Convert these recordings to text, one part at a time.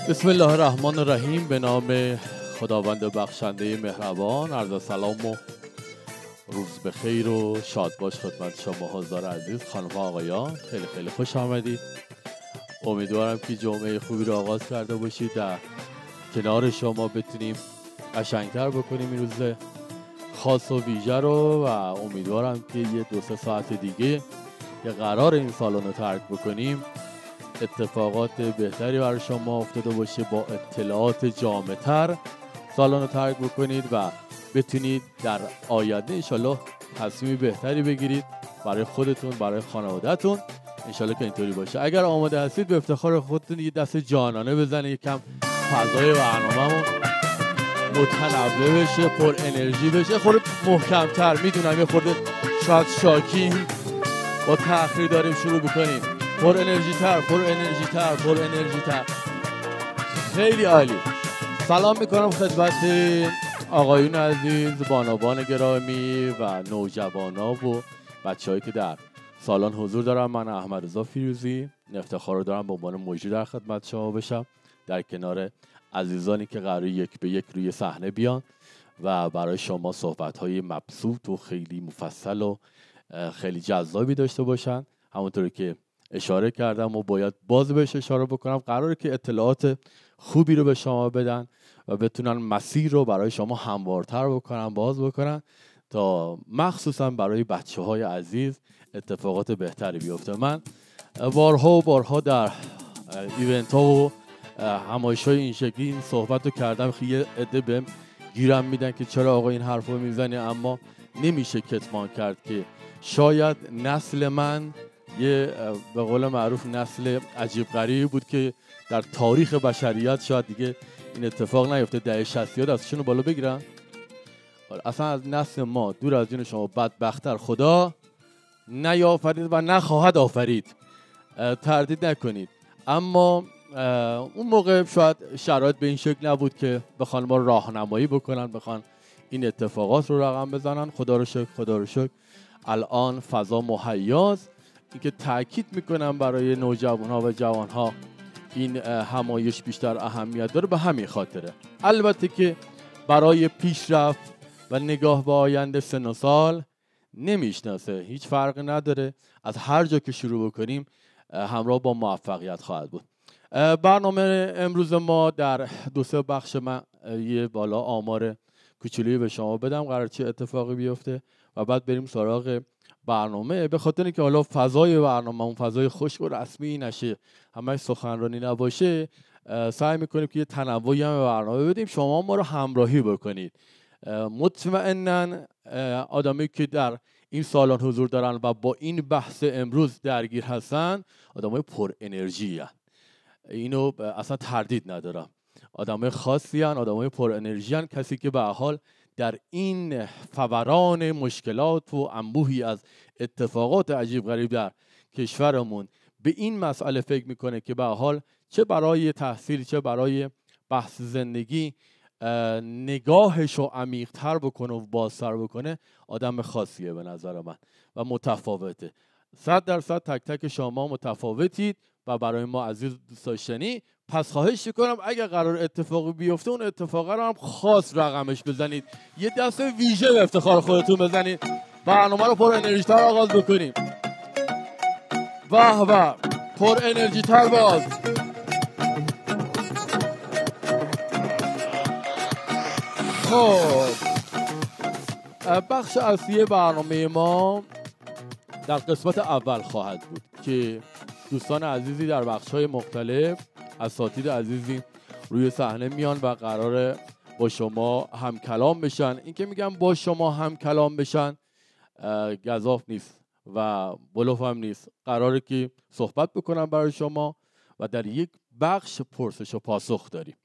بسم الله الرحمن الرحیم. به نام خداوند بخشنده مهربان. عرض سلام و روز بخیر و شاد باش خدمت شما حضار عزیز، خانم ها آقایان. خیلی خیلی خوش آمدید. امیدوارم که جمعه خوبی رو آغاز کرده باشید. در کنار شما بتونیم قشنگتر بکنیم این روز خاص و ویژه رو و امیدوارم که یه 2-3 ساعت دیگه که قرار این سالن رو ترک بکنیم اتفاقات بهتری برای شما افتاده باشه، با اطلاعات جامع‌تر سالن رو ترک بکنید و بتونید در آینده انشالله تصمیم بهتری بگیرید برای خودتون، برای خانواده‌تون. انشالله که اینطوری باشه. اگر آماده هستید به افتخار خودتون یه دست جانانه بزنید، یکم فضای برنامه‌مون متنوع بشه، پر انرژی بشه، خورده محکم‌تر. میدونم یه خورده شاید شاکی با تأخیر داریم شروع بکنیم. پر انرژی تر، پر انرژی تر، پر انرژی تر. خیلی عالی. سلام میکنم خدمت آقایون عزیز، بانوان گرامی و نوجوانا و بچه‌هایی که در سالن حضور دارم. من احمد رضا فیروزی افتخار رو دارم به عنوان مجری در خدمت شما بشم، در کنار عزیزانی که قراره یک به یک روی صحنه بیان و برای شما صحبت‌های مبسوط و خیلی مفصل و خیلی جذابی داشته باشن. همونطوری که اشاره کردم و باید باز بهش اشاره بکنم، قراره که اطلاعات خوبی رو به شما بدن و بتونن مسیر رو برای شما هموارتر بکنن، باز بکنن تا مخصوصا برای بچه‌های عزیز اتفاقات بهتری بیفته. من بارها و بارها در ایونت ها و همایش‌های این شکلی این صحبت رو کردم. خیلی عده بهم گیرم میدن که چرا آقا این حرف رو میزنی، اما نمیشه کتمان کرد که شاید نسل من یه به قول معروف نسل عجیب غریبی بود که در تاریخ بشریت شاید دیگه این اتفاق نیفته. دهه 60 دستشون رو بالا بگیرن. اصلا از نسل ما دور از جون شما بدبختر خدا نیافرید و نخواهد آفرید، تردید نکنید. اما اون موقع شاید شرایط به این شکل نبود که بخوان ما راهنمایی بکنن، بخوان این اتفاقات رو رقم بزنن. خدا رو شکر، خدا رو شکر الان فضا مهیاست. اینکه تاکید میکنم برای نوجوان‌ها و جوان‌ها این همایش بیشتر اهمیت داره به همین خاطره. البته که برای پیشرفت و نگاه به آینده سن و سال نمیشناسه، هیچ فرقی نداره. از هر جا که شروع بکنیم همراه با موفقیت خواهد بود. برنامه امروز ما در 2-3 بخش من یه بالا آمار کوچولی به شما بدم قرار چه اتفاقی بیفته و بعد بریم سراغ برنامه. به خاطر اینکه حالا فضای برنامه اون فضای خشک و رسمی نشه، همش سخنرانی نباشه، سعی میکنیم که یه تنوعی هم به برنامه بدیم، شما ما رو همراهی بکنید. مطمئناً آدمی که در این سالن حضور دارن و با این بحث امروز درگیر هستن آدمای پر انرژی هستن. اینو اصلا تردید ندارم. آدمای خاصی هستن، آدمای پر انرژی هستن. کسی که به هر حال در این فوران مشکلات و انبوهی از اتفاقات عجیب غریب در کشورمون به این مسئله فکر میکنه که به هر حال چه برای تحصیل چه برای بحث زندگی نگاهش رو عمیق‌تر بکنه و بازتر بکنه، آدم خاصیه به نظر من و متفاوته. 100% تک تک شما متفاوتید و برای ما عزیز دوست داشتنی. پس خواهش میکنم اگر قرار اتفاقی بیفته اون اتفاق رو هم خاص رقمش بزنید، یه دست ویژه به افتخار خودتون بزنید، برنامه رو پر انرژی تر آغاز بکنیم. واه واه، پر انرژی تر باز. خب بخش اصلی برنامه ما در قسمت اول خواهد بود که دوستان عزیزی در بخش‌های مختلف، اساتید عزیزی روی صحنه میان و قراره با شما هم کلام بشن. این که میگم با شما هم کلام بشن گزاف نیست و بلوف هم نیست. قراره که صحبت بکنم برای شما و در یک بخش پرسش و پاسخ داریم.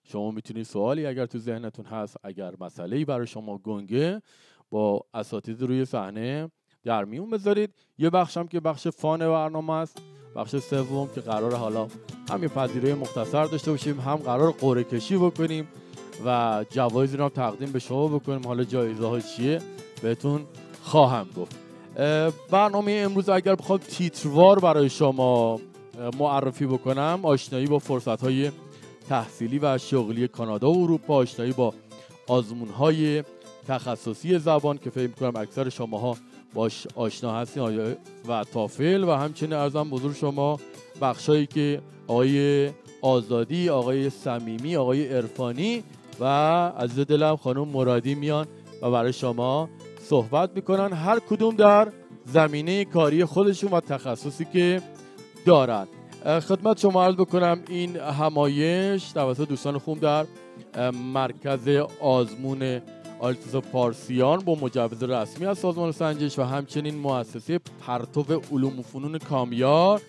شما میتونید سوالی اگر تو ذهنتون هست، اگر مسئله‌ای برای شما گنگه، با اساتید روی صحنه در میون بذارید. یه بخش هم که بخش فان برنامه است، بخش سوم که قرار حالا هم یه پذیرای مختصر داشته باشیم، هم قرار قرعه کشی بکنیم و جوایزی رو هم تقدیم به شما بکنیم. حالا جایزه ها چیه بهتون خواهم گفت. برنامه امروز اگر بخوام تیتروار برای شما معرفی بکنم، آشنایی با فرصت‌های تحصیلی و شغلی کانادا و اروپا، آشنایی با آزمون‌های تخصصی زبان که فکر می‌کنم اکثر شماها باش آشنا هستین و تافل، و همچنین ارزم بزرگ شما بخشایی که آقای آزادی، آقای صمیمی، آقای عرفانی و عزیز دلم خانم مرادی میان و برای شما صحبت میکنن، هر کدوم در زمینه کاری خودشون و تخصصی که دارن. خدمت شما عرض بکنم این همایش توسط دوستان خوب در مرکز آزمون آیلتس پارسیان با مجوز رسمی از سازمان سنجش و همچنین مؤسسه پرتو علوم و فنون کامیار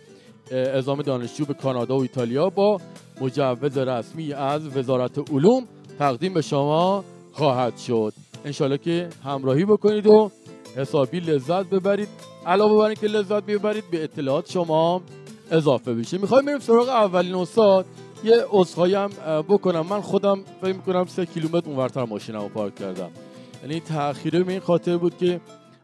اعزام دانشجو به کانادا و ایتالیا با مجوز رسمی از وزارت علوم تقدیم به شما خواهد شد. انشالله که همراهی بکنید و حسابی لذت ببرید. علاوه بر اینکه لذت ببرید به اطلاعات شما اضافه بشه. میخوایم بریم سراغ اولین استاد. یه عذرخواهی هم بکنم، من خودم فکر میکنم 3 کیلومتر اونورتر ماشینمو پارک کردم. یعنی تأخیره به این خاطر بود که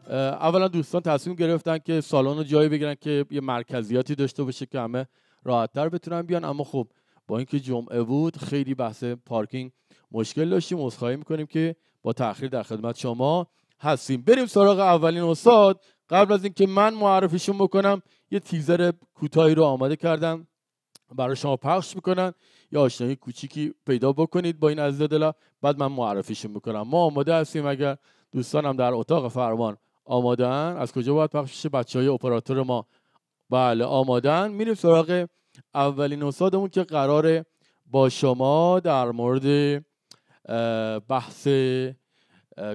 اولا دوستان تصمیم گرفتن که سالن رو جایی بگیرن که یه مرکزیاتی داشته باشه که همه راحت‌تر بتونن بیان، اما خب با اینکه جمعه بود خیلی بحث پارکینگ مشکل داشتیم. عذرخواهی میکنیم که با تأخیر در خدمت شما هستیم. بریم سراغ اولین استاد. قبل از اینکه من معرفیشون بکنم یه تیزر کوتاهی رو آماده کردم برای شما پخش میکنن، یا آشنایی کوچیکی پیدا بکنید با این عزیز دلم، بعد من معرفیشون میکنم. ما آماده هستیم. اگر دوستانم در اتاق فرمان آماده‌ان، از کجا باید پخش بشه؟ بچهای اپراتور ما بله آماده‌ان. میریم سراغ اولین استادمون که قراره با شما در مورد بحث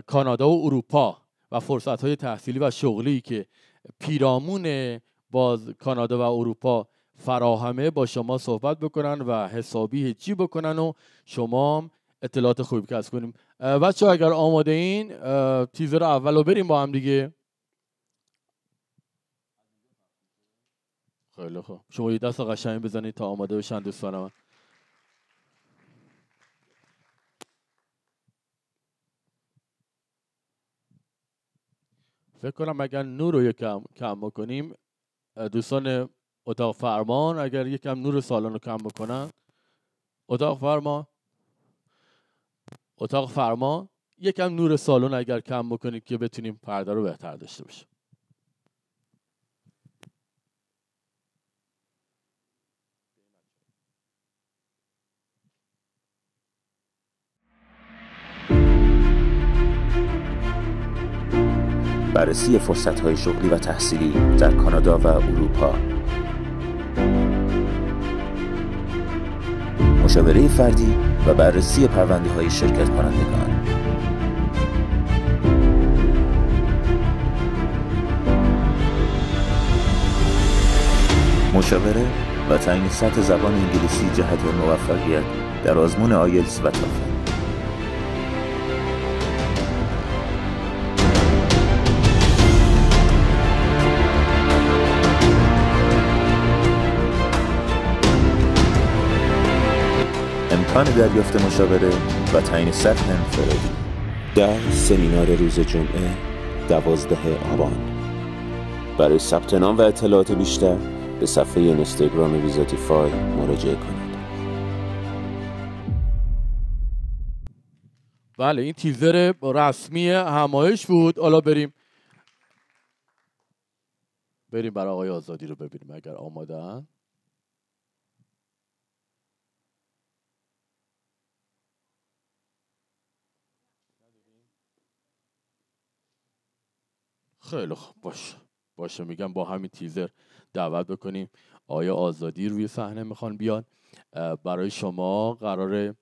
کانادا و اروپا و فرصت‌های تحصیلی و شغلی که پیرامون باز کانادا و اروپا فراهمه با شما صحبت بکنن و حسابی هیچی بکنن و شما اطلاعات خوبی کسب کنیم. بچه‌ها اگر آماده این تیزر اول رو بریم با هم دیگه. خیلی خوب، شما یه دست قشنگ بزنید تا آماده بشن دوستان من. فکر کنم اگر نور رو یکم کم بکنیم، دوستان اتاق فرمان اگر یکم نور سالن رو کم بکنن، اتاق فرمان یکم نور سالن اگر کم بکنید که بتونیم پرده رو بهتر داشته باشیم. بررسی فرصت‌های شغلی و تحصیلی در کانادا و اروپا، مشاوره فردی و بررسی پرونده‌های شرکت کنندگان، مشاوره و تعیین سطح زبان انگلیسی جهت موفقیت در آزمون آیلتس و تافل. امکان دریافت مشاوره و تعیین سطح انفرادی در سمینار روز جمعه 12 آبان. برای ثبت نام و اطلاعات بیشتر به صفحه اینستاگرام ویزاتیفای مراجعه کنید. بله این تیزر رسمی همایش بود. حالا بریم برای آقای آزادی رو ببینیم اگر آماده‌اند. خیلی خوب باشه میگم با همین تیزر دعوت بکنیم آیا آزادی روی صحنه میخوان بیان. برای شما قراره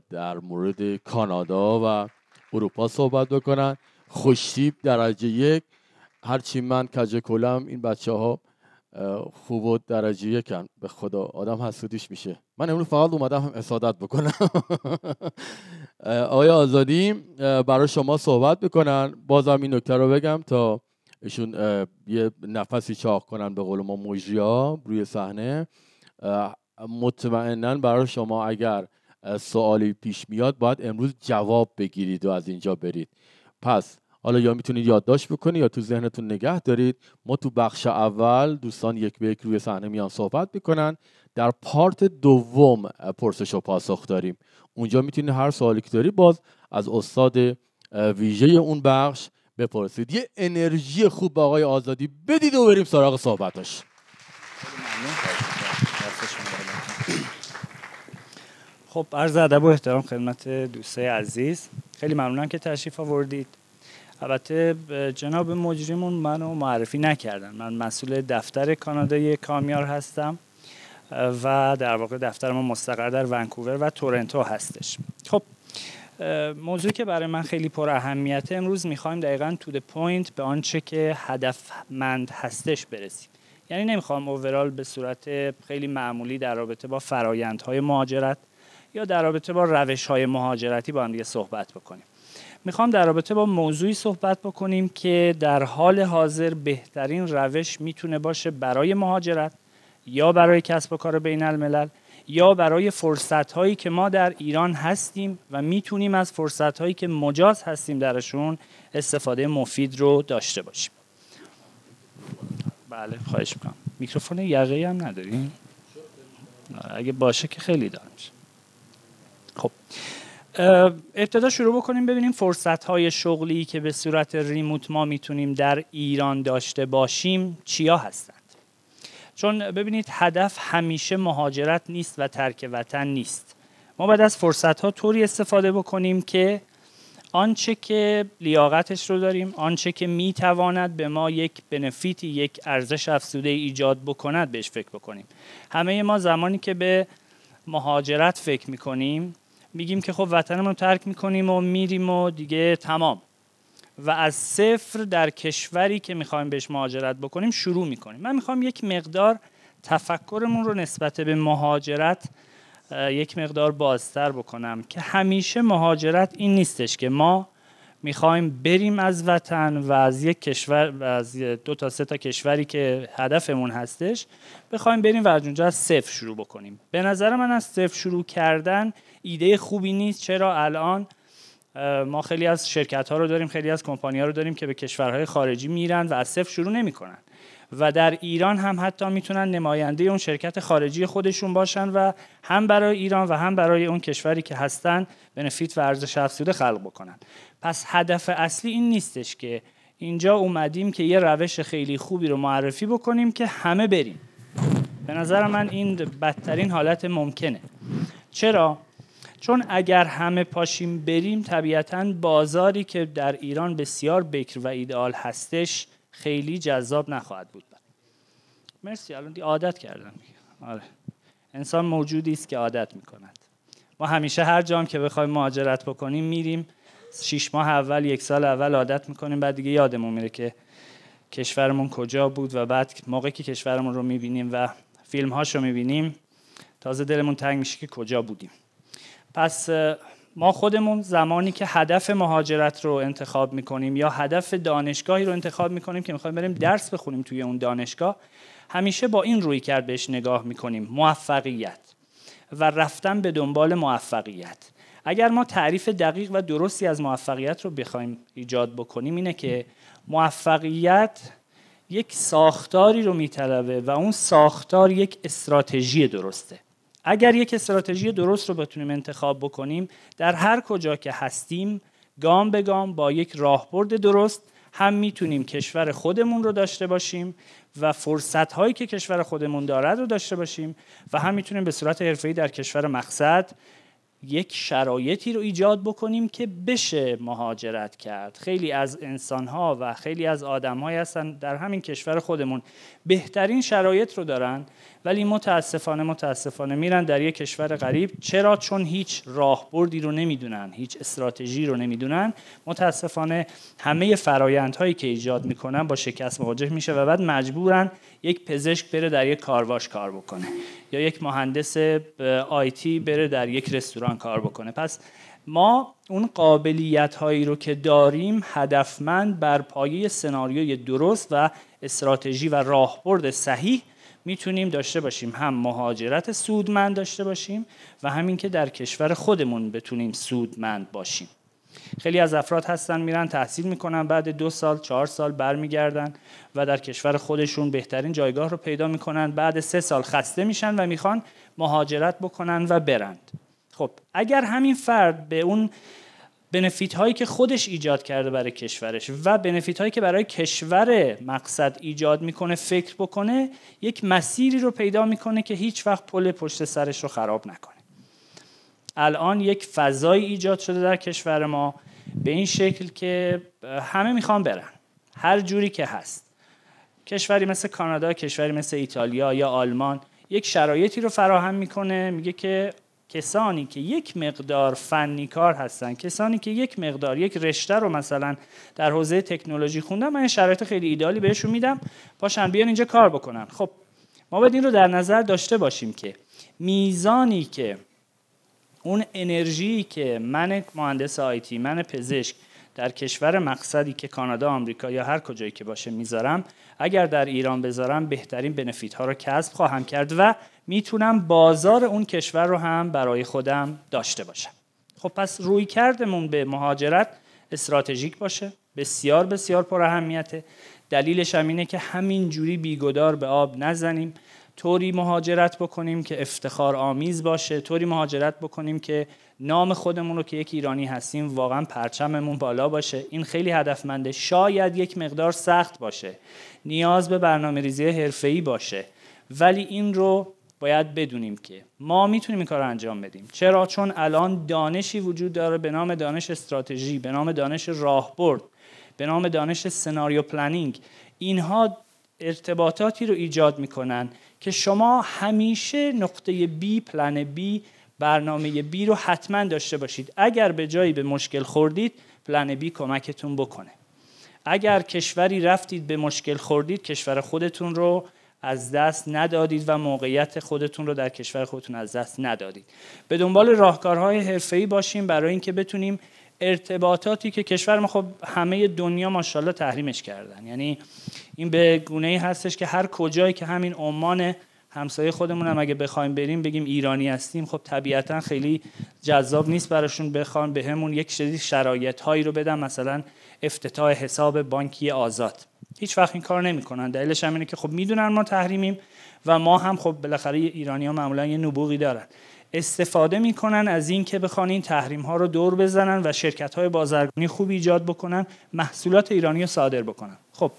در مورد کانادا و اروپا صحبت بکنن. خوشتیپ درجه 1. هرچی من کج کلم این بچه ها خوب و درجه 1 به خدا آدم حسودیش میشه. من امروز فقط اومدم هم حسادت بکنم. آقای آزادی برای شما صحبت بکنن. بازم این نکته رو بگم تا ایشون یه نفسی چاق کنن به قول ما مجریا روی صحنه. مطمئناً برای شما اگر سوالی پیش میاد باید امروز جواب بگیرید و از اینجا برید. پس حالا یا میتونید یادداشت بکنید یا تو ذهنتون نگه دارید. ما تو بخش اول دوستان یک به یک روی صحنه میان صحبت میکنن. در پارت دوم پرسش و پاسخ داریم. اونجا میتونی هر سوالی که داری باز از استاد ویژه اون بخش بپرسید. یه انرژی خوب به آقای آزادی بدید و بریم سراغ صحبتاش. خب عرض ادب و احترام خدمت دوستای عزیز، خیلی ممنونم که تشریف آوردید. البته جناب مجریمون منو معرفی نکردن. من مسئول دفتر کانادای کامیار هستم و در واقع دفتر ما مستقر در ونکوور و تورنتو هستش. خب موضوعی که برای من خیلی پر اهمیته، امروز میخوایم دقیقاً تو د پوینت به آنچه که هدفمند هستش برسیم. یعنی نمیخوام اوورال به صورت خیلی معمولی در رابطه با فرایندهای مهاجرت یا در رابطه با روش‌های مهاجرتی با هم دیگه صحبت بکنیم. میخوام در رابطه با موضوعی صحبت بکنیم که در حال حاضر بهترین روش میتونه باشه برای مهاجرت یا برای کسب و کار بین الملل یا برای فرصت‌هایی که ما در ایران هستیم و میتونیم از فرصت‌هایی که مجاز هستیم درشون استفاده مفید رو داشته باشیم. بله خواهش میکنم. میکروفون یقه‌ای هم نداریم؟ اگه باشه که خیلی دارم. خب ابتدا شروع بکنیم ببینیم فرصت‌های شغلی که به صورت ریموت ما میتونیم در ایران داشته باشیم چیا هستند. چون ببینید هدف همیشه مهاجرت نیست و ترک وطن نیست. ما باید از فرصت‌ها طوری استفاده بکنیم که آنچه که لیاقتش رو داریم، آنچه که میتواند به ما یک بنفیتی، یک ارزش افزوده ایجاد بکند بهش فکر بکنیم. همه ما زمانی که به مهاجرت فکر میکنیم میگیم که خب وطنمون رو ترک میکنیم و میریم و دیگه تمام و از صفر در کشوری که میخوایم بهش مهاجرت بکنیم شروع میکنیم. من میخوام یک مقدار تفکرمون رو نسبت به مهاجرت یک مقدار بازتر بکنم که همیشه مهاجرت این نیستش که ما میخوایم بریم از وطن و از یک کشور و از 2 تا 3 تا کشوری که هدفمون هستش بخوایم بریم و از اونجا از صفر شروع بکنیم. به نظر من از صفر شروع کردن ایده خوبی نیست. چرا؟ الان ما خیلی از شرکت ها رو داریم، خیلی از کمپانی ها رو داریم که به کشورهای خارجی میرن و از صفر شروع نمیکنن و در ایران هم حتی میتونن نماینده اون شرکت خارجی خودشون باشن و هم برای ایران و هم برای اون کشوری که هستن بنفیت و ارزش افزوده خلق بکنن. پس هدف اصلی این نیستش که اینجا اومدیم که یه روش خیلی خوبی رو معرفی بکنیم که همه بریم. به نظر من این بدترین حالت ممکنه. چرا؟ چون اگر همه پاشیم بریم طبیعتاً بازاری که در ایران بسیار بکر و ایدئال هستش خیلی جذاب نخواهد بود. مرسی. الان عادت کردم. آره. انسان موجودی است که عادت میکند. ما همیشه هر جام که بخوایم مهاجرت بکنیم میریم 6 ماه اول 1 سال اول عادت میکنیم، بعد دیگه یادمون میره که کشورمون کجا بود و بعد موقعی که کشورمون رو میبینیم و فیلم‌هاش رو میبینیم تازه دلمون تنگ میشه که کجا بودیم. پس ما خودمون زمانی که هدف مهاجرت رو انتخاب میکنیم یا هدف دانشگاهی رو انتخاب میکنیم که میخوایم بریم درس بخونیم توی اون دانشگاه، همیشه با این رویکرد بهش نگاه میکنیم: موفقیت و رفتن به دنبال موفقیت. اگر ما تعریف دقیق و درستی از موفقیت رو بخوایم ایجاد بکنیم اینه که موفقیت یک ساختاری رو میطلبه و اون ساختار یک استراتژی درسته. اگر یک استراتژی درست رو بتونیم انتخاب بکنیم در هر کجا که هستیم گام به گام با یک راهبرد درست هم میتونیم کشور خودمون رو داشته باشیم و فرصت‌هایی که کشور خودمون دارد رو داشته باشیم و هم میتونیم به صورت حرفه‌ای در کشور مقصد یک شرایطی رو ایجاد بکنیم که بشه مهاجرت کرد. خیلی از انسان‌ها و خیلی از آدم‌هایی هستن در همین کشور خودمون بهترین شرایط رو دارن ولی متاسفانه میرن در یک کشور غریب. چرا؟ چون هیچ راهبردی رو نمیدونن، هیچ استراتژی رو نمیدونن. متاسفانه همه فرایندهایی که ایجاد میکنن با شکست مواجه میشه و بعد مجبورن یک پزشک بره در یک کارواش کار بکنه یا یک مهندس آیتی بره در یک رستوران کار بکنه. پس ما اون قابلیت هایی رو که داریم هدفمند بر پایه سناریوی درست و استراتژی و راهبرد صحیح میتونیم داشته باشیم، هم مهاجرت سودمند داشته باشیم و همین که در کشور خودمون بتونیم سودمند باشیم. خیلی از افراد هستن میرن تحصیل میکنن، بعد 2 سال 4 سال برمیگردن و در کشور خودشون بهترین جایگاه رو پیدا میکنن، بعد 3 سال خسته میشن و میخوان مهاجرت بکنن و برند. خب اگر همین فرد به اون بنفیت هایی که خودش ایجاد کرده برای کشورش و بنفیت هایی که برای کشور مقصد ایجاد میکنه فکر بکنه، یک مسیری رو پیدا میکنه که هیچ وقت پل پشت سرش رو خراب نکنه. الان یک فضای ایجاد شده در کشور ما به این شکل که همه میخوان برن هر جوری که هست. کشوری مثل کانادا، کشوری مثل ایتالیا یا آلمان یک شرایطی رو فراهم میکنه، میگه که کسانی که یک مقدار فنی کار هستن، کسانی که یک مقدار یک رشته رو مثلا در حوزه تکنولوژی خوندن، من شرایط خیلی ایدالی بهشون میدم، پاشن بیان اینجا کار بکنن. خب ما باید این رو در نظر داشته باشیم که میزانی که اون انرژی که من مهندس آیتی، من پزشک در کشور مقصدی که کانادا، آمریکا یا هر کجایی که باشه میذارم، اگر در ایران بذارم بهترین بنفیت ها رو کسب خواهم کرد و میتونم بازار اون کشور رو هم برای خودم داشته باشم. خب پس رویکردمون به مهاجرت استراتژیک باشه، بسیار بسیار پر اهمیته. دلیلش هم اینه که همین جوری بیگدار به آب نزنیم، طوری مهاجرت بکنیم که افتخار آمیز باشه، طوری مهاجرت بکنیم که نام خودمون رو که یک ایرانی هستیم واقعا پرچممون بالا باشه. این خیلی هدفمنده. شاید یک مقدار سخت باشه، نیاز به برنامه‌ریزی حرفه‌ای باشه، ولی این رو باید بدونیم که ما میتونیم این کار رو انجام بدیم. چرا؟ چون الان دانشی وجود داره به نام دانش استراتژی، به نام دانش راهبرد، به نام دانش سناریو پلنینگ. اینها ارتباطاتی رو ایجاد میکنن که شما همیشه نقطه بی، پلن بی، برنامه بی رو حتما داشته باشید. اگر به جایی به مشکل خوردید، پلن بی کمکتون بکنه. اگر کشوری رفتید به مشکل خوردید، کشور خودتون رو از دست ندادید و موقعیت خودتون رو در کشور خودتون از دست ندادید. به دنبال راهکارهای حرفه‌ای باشیم برای اینکه بتونیم ارتباطاتی که کشور ما خب همه دنیا ماشاءالله تحریمش کردن، یعنی این به گونه‌ای هستش که هر کجایی که همین عمان همسایه خودمون هم اگه بخوایم بریم بگیم ایرانی هستیم، خب طبیعتا خیلی جذاب نیست براشون بخوان بهمون یک سری شرایط‌هایی رو بدن، مثلا افتتاح حساب بانکی آزاد. هیچ وقت این کار نمی‌کنن. دلیلش هم اینه که خب میدونن ما تحریمیم و ما هم خب بالاخره ایرانی‌ها معمولا یه نبوغی دارن، استفاده میکنن از این که بخوان این تحریم ها رو دور بزنن و شرکت های بازرگانی خوب ایجاد بکنن، محصولات ایرانی رو صادر بکنن. خب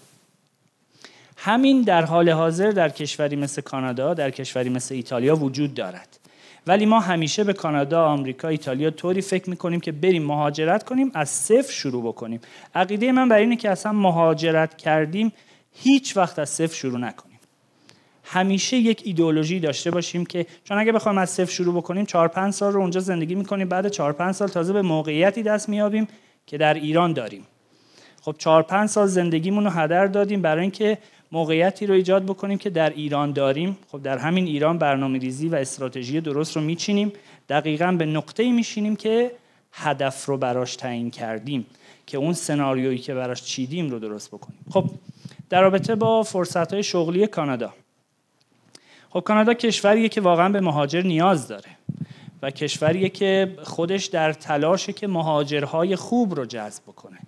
همین در حال حاضر در کشوری مثل کانادا، در کشوری مثل ایتالیا وجود دارد، ولی ما همیشه به کانادا، آمریکا، ایتالیا طوری فکر میکنیم که بریم مهاجرت کنیم، از صفر شروع بکنیم. عقیده من بر اینه که اصلا مهاجرت کردیم هیچ وقت از صفر شروع نکنیم. همیشه یک ایدئولوژی داشته باشیم که چون اگه بخوایم از صفر شروع بکنیم 4-5 سال رو اونجا زندگی میکنیم، بعد 4-5 سال تازه به موقعیتی دست میابیم که در ایران داریم. خب 4-5 سال زندگیمون رو هدر دادیم برای اینکه موقعیتی رو ایجاد بکنیم که در ایران داریم. خب در همین ایران برنامه‌ریزی و استراتژی درست رو میچینیم، دقیقاً به نقطه‌ای میشینیم که هدف رو براش تعیین کردیم که اون سناریویی که براش چیدیم رو درست بکنیم. خب در رابطه با فرصت‌های شغلی کانادا، خب کانادا کشوریه که واقعا به مهاجر نیاز داره و کشوریه که خودش در تلاشه که مهاجرهای خوب رو جذب بکنه،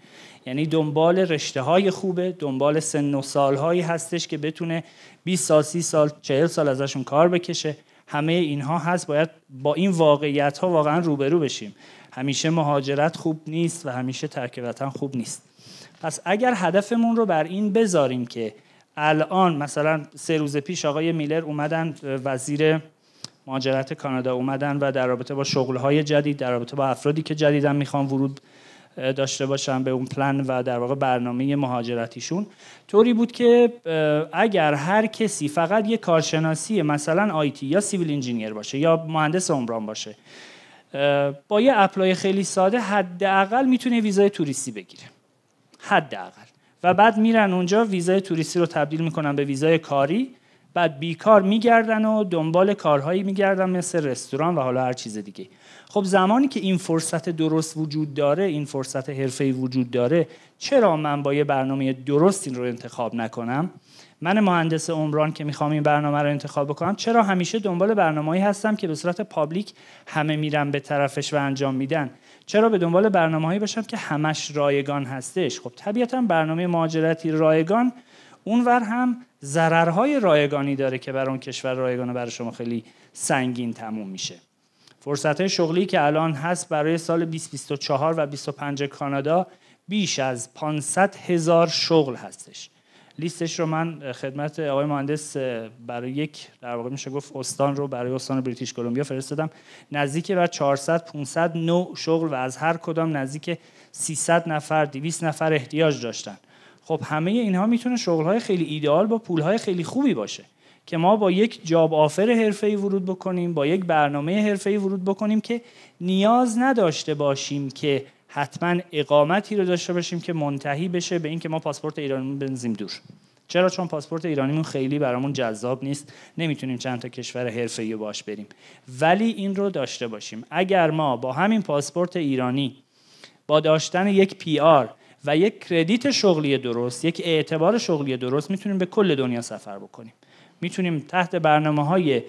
یعنی دنبال رشته‌های خوبه، دنبال سن و سال‌هایی هستش که بتونه 20 سال، 30 سال، 40 سال ازشون کار بکشه. همه اینها هست، باید با این واقعیت‌ها واقعا روبرو بشیم. همیشه مهاجرت خوب نیست و همیشه ترک وطن خوب نیست. پس اگر هدفمون رو بر این بذاریم که الان مثلا 3 روز پیش آقای میلر اومدن، وزیر مهاجرت کانادا اومدن و در رابطه با شغل‌های جدید، در رابطه با افرادی که جدیداً میخوان ورود داشته باشن به اون پلن و در واقع برنامه مهاجرتیشون، طوری بود که اگر هر کسی فقط یک کارشناسی مثلا آیتی یا سیویل انجینیر باشه یا مهندس عمران باشه، با یه اپلای خیلی ساده حداقل میتونه ویزای توریستی بگیره، حداقل. و بعد میرن اونجا ویزای توریستی رو تبدیل میکنن به ویزای کاری، بعد بیکار میگردن و دنبال کارهایی میگردن مثل رستوران و حالا هر چیز دیگه. خب زمانی که این فرصت درست وجود داره، این فرصت حرفه‌ای وجود داره، چرا من با یه برنامه درست این رو انتخاب نکنم؟ من مهندس عمران که میخوام این برنامه رو انتخاب بکنم، چرا همیشه دنبال برنامه‌ای هستم که به صورت پابلیک همه میرن به طرفش و انجام میدن؟ چرا به دنبال برنامه‌ای باشم که همش رایگان هستش؟ خب طبیعتاً برنامه مهاجرتی رایگان اونور هم ضررهای رایگانی داره که برای اون کشور رایگان برای شما خیلی سنگین تموم میشه. فرصت‌های شغلی که الان هست برای سال 2024 و 25 کانادا بیش از 500,000 شغل هستش. لیستش رو من خدمت آقای مهندس برای یک در واقع میشه گفت استان رو برای استان بریتیش کلمبیا فرستادم. نزدیک بر 400-500 نوع شغل و از هر کدام نزدیک 300 نفر 200 نفر احتیاج داشتن. خب همه اینها میتونه شغل‌های خیلی ایدئال با پول‌های خیلی خوبی باشه که ما با یک جاب آفر حرفه‌ای ورود بکنیم، با یک برنامه حرفه‌ای ورود بکنیم که نیاز نداشته باشیم که حتما اقامتی رو داشته باشیم که منتهی بشه به این که ما پاسپورت ایرانیمون بنزیم دور. چرا؟ چون پاسپورت ایرانیمون خیلی برامون جذاب نیست، نمیتونیم چند تا کشور حرفه‌ای باش بریم. ولی این رو داشته باشیم. اگر ما با همین پاسپورت ایرانی، با داشتن یک PR و یک کردیت شغلی درست، یک اعتبار شغلی درست، میتونیم به کل دنیا سفر بکنیم. میتونیم تحت برنامه‌های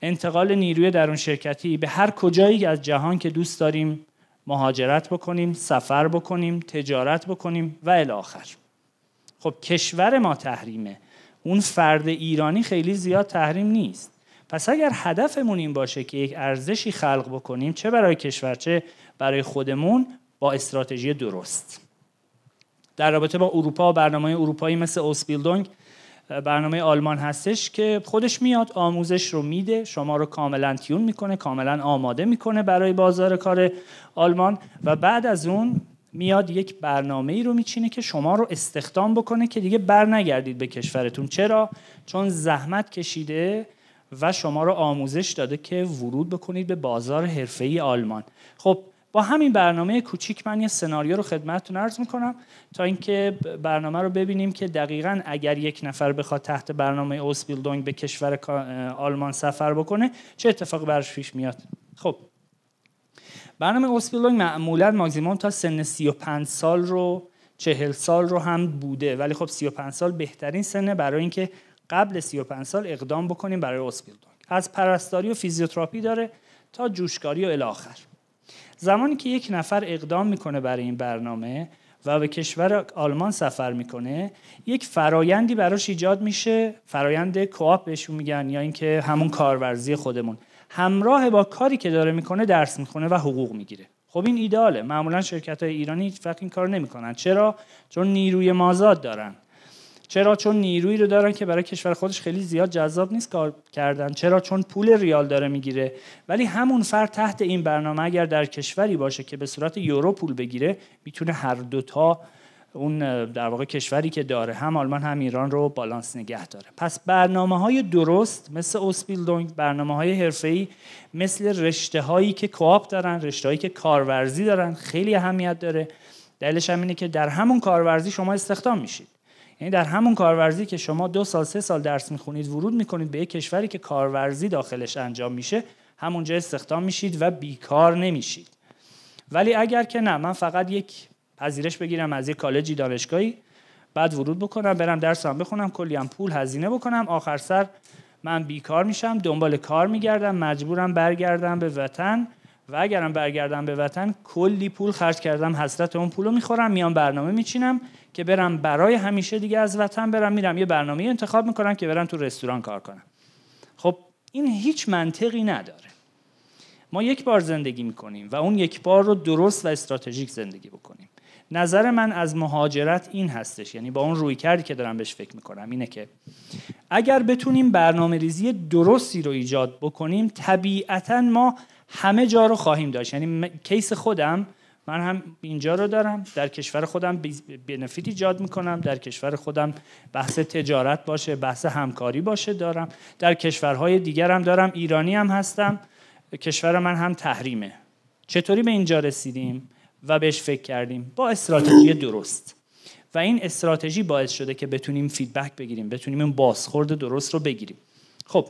انتقال نیروی درون شرکتی به هر کجایی از جهان که دوست داریم مهاجرت بکنیم، سفر بکنیم، تجارت بکنیم و الی آخر. خب کشور ما تحریمه، اون فرد ایرانی خیلی زیاد تحریم نیست. پس اگر هدفمون این باشه که یک ارزشی خلق بکنیم، چه برای کشور چه برای خودمون، با استراتژی درست. در رابطه با اروپا، برنامه اروپایی مثل اوسبیلدونگ، برنامه آلمان هستش که خودش میاد آموزش رو میده، شما رو کاملا تیون میکنه، کاملا آماده میکنه برای بازار کار آلمان و بعد از اون میاد یک برنامه‌ای رو میچینه که شما رو استخدام بکنه که دیگه بر نگردید به کشورتون. چرا؟ چون زحمت کشیده و شما رو آموزش داده که ورود بکنید به بازار حرفه‌ای آلمان. خب با همین برنامه کوچیک من یه سناریو رو خدمتتون عرض میکنم تا اینکه برنامه رو ببینیم که دقیقاً اگر یک نفر بخواد تحت برنامه اوسبیلدونگ به کشور آلمان سفر بکنه چه اتفاقی براش پیش میاد. خب برنامه اوسبیلدونگ معمولاً ماکسیمم تا سن 35 سال رو 40 سال رو هم بوده، ولی خب 35 سال بهترین سنه برای اینکه قبل 35 سال اقدام بکنیم برای اوسبیلدونگ. از پرستاری و فیزیوتراپی داره تا جوشکاری و الی آخر. زمانی که یک نفر اقدام میکنه برای این برنامه و به کشور آلمان سفر میکنه، یک فرایندی براش ایجاد میشه، فرایند کوآپ بهشون میگن، یا اینکه همون کارورزی خودمون. همراه با کاری که داره میکنه درس میخونه و حقوق میگیره. خب این ایداله. معمولا شرکت‌های ایرانی هیچ وقت این کارو نمیکنن. چرا؟ چون نیروی مازاد دارن. چرا؟ چون نیرویی رو دارن که برای کشور خودش خیلی زیاد جذاب نیست کار کردن. چرا؟ چون پول ریال داره میگیره. ولی همون فرد تحت این برنامه اگر در کشوری باشه که به صورت یورو پول بگیره، میتونه هر دوتا اون در واقع کشوری که داره، هم آلمان هم ایران، رو بالانس نگه داره. پس برنامه‌های درست مثل اوسبیلدونگ، برنامه‌های حرفه‌ای مثل رشته‌هایی که کوآپ دارن، رشته‌هایی که کارورزی دارن خیلی اهمیت داره. دلیلش هم اینه که در همون کارورزی شما استخدام میشید. یعنی در همون کارورزی که شما 2 سال 3 سال درس میخونید، ورود میکنید به یک کشوری که کارورزی داخلش انجام میشه، همونجا استخدام میشید و بیکار نمیشید. ولی اگر که نه، من فقط یک پذیرش بگیرم از یک کالجی دانشگاهی، بعد ورود بکنم، برم درسام بخونم، کلی هم پول هزینه بکنم، آخر سر من بیکار میشم، دنبال کار میگردم، مجبورم برگردم به وطن و اگرم برگردم به وطن کلی پول خرج کردم، حسرت اون پولو میخورم، میام برنامه میچینم که برم برای همیشه دیگه از وطن برم، میرم یه برنامه انتخاب میکنم که برم تو رستوران کار کنم. خب این هیچ منطقی نداره. ما یک بار زندگی میکنیم و اون یک بار رو درست و استراتژیک زندگی بکنیم. نظر من از مهاجرت این هستش، یعنی با اون رویکردی که دارم بهش فکر میکنم، اینه که اگر بتونیم برنامه‌ریزی درستی رو ایجاد بکنیم، طبیعتاً ما همه جا رو خواهیم داشت. یعنی کیس خودم، من هم اینجا رو دارم، در کشور خودم بنفیت ایجاد میکنم، در کشور خودم بحث تجارت باشه، بحث همکاری باشه دارم، در کشورهای دیگر هم دارم، ایرانی هم هستم، کشور من هم تحریمه. چطوری به اینجا رسیدیم و بهش فکر کردیم؟ با استراتژی درست. و این استراتژی باعث شده که بتونیم فیدبک بگیریم، بتونیم این بازخورد درست رو بگیریم. خب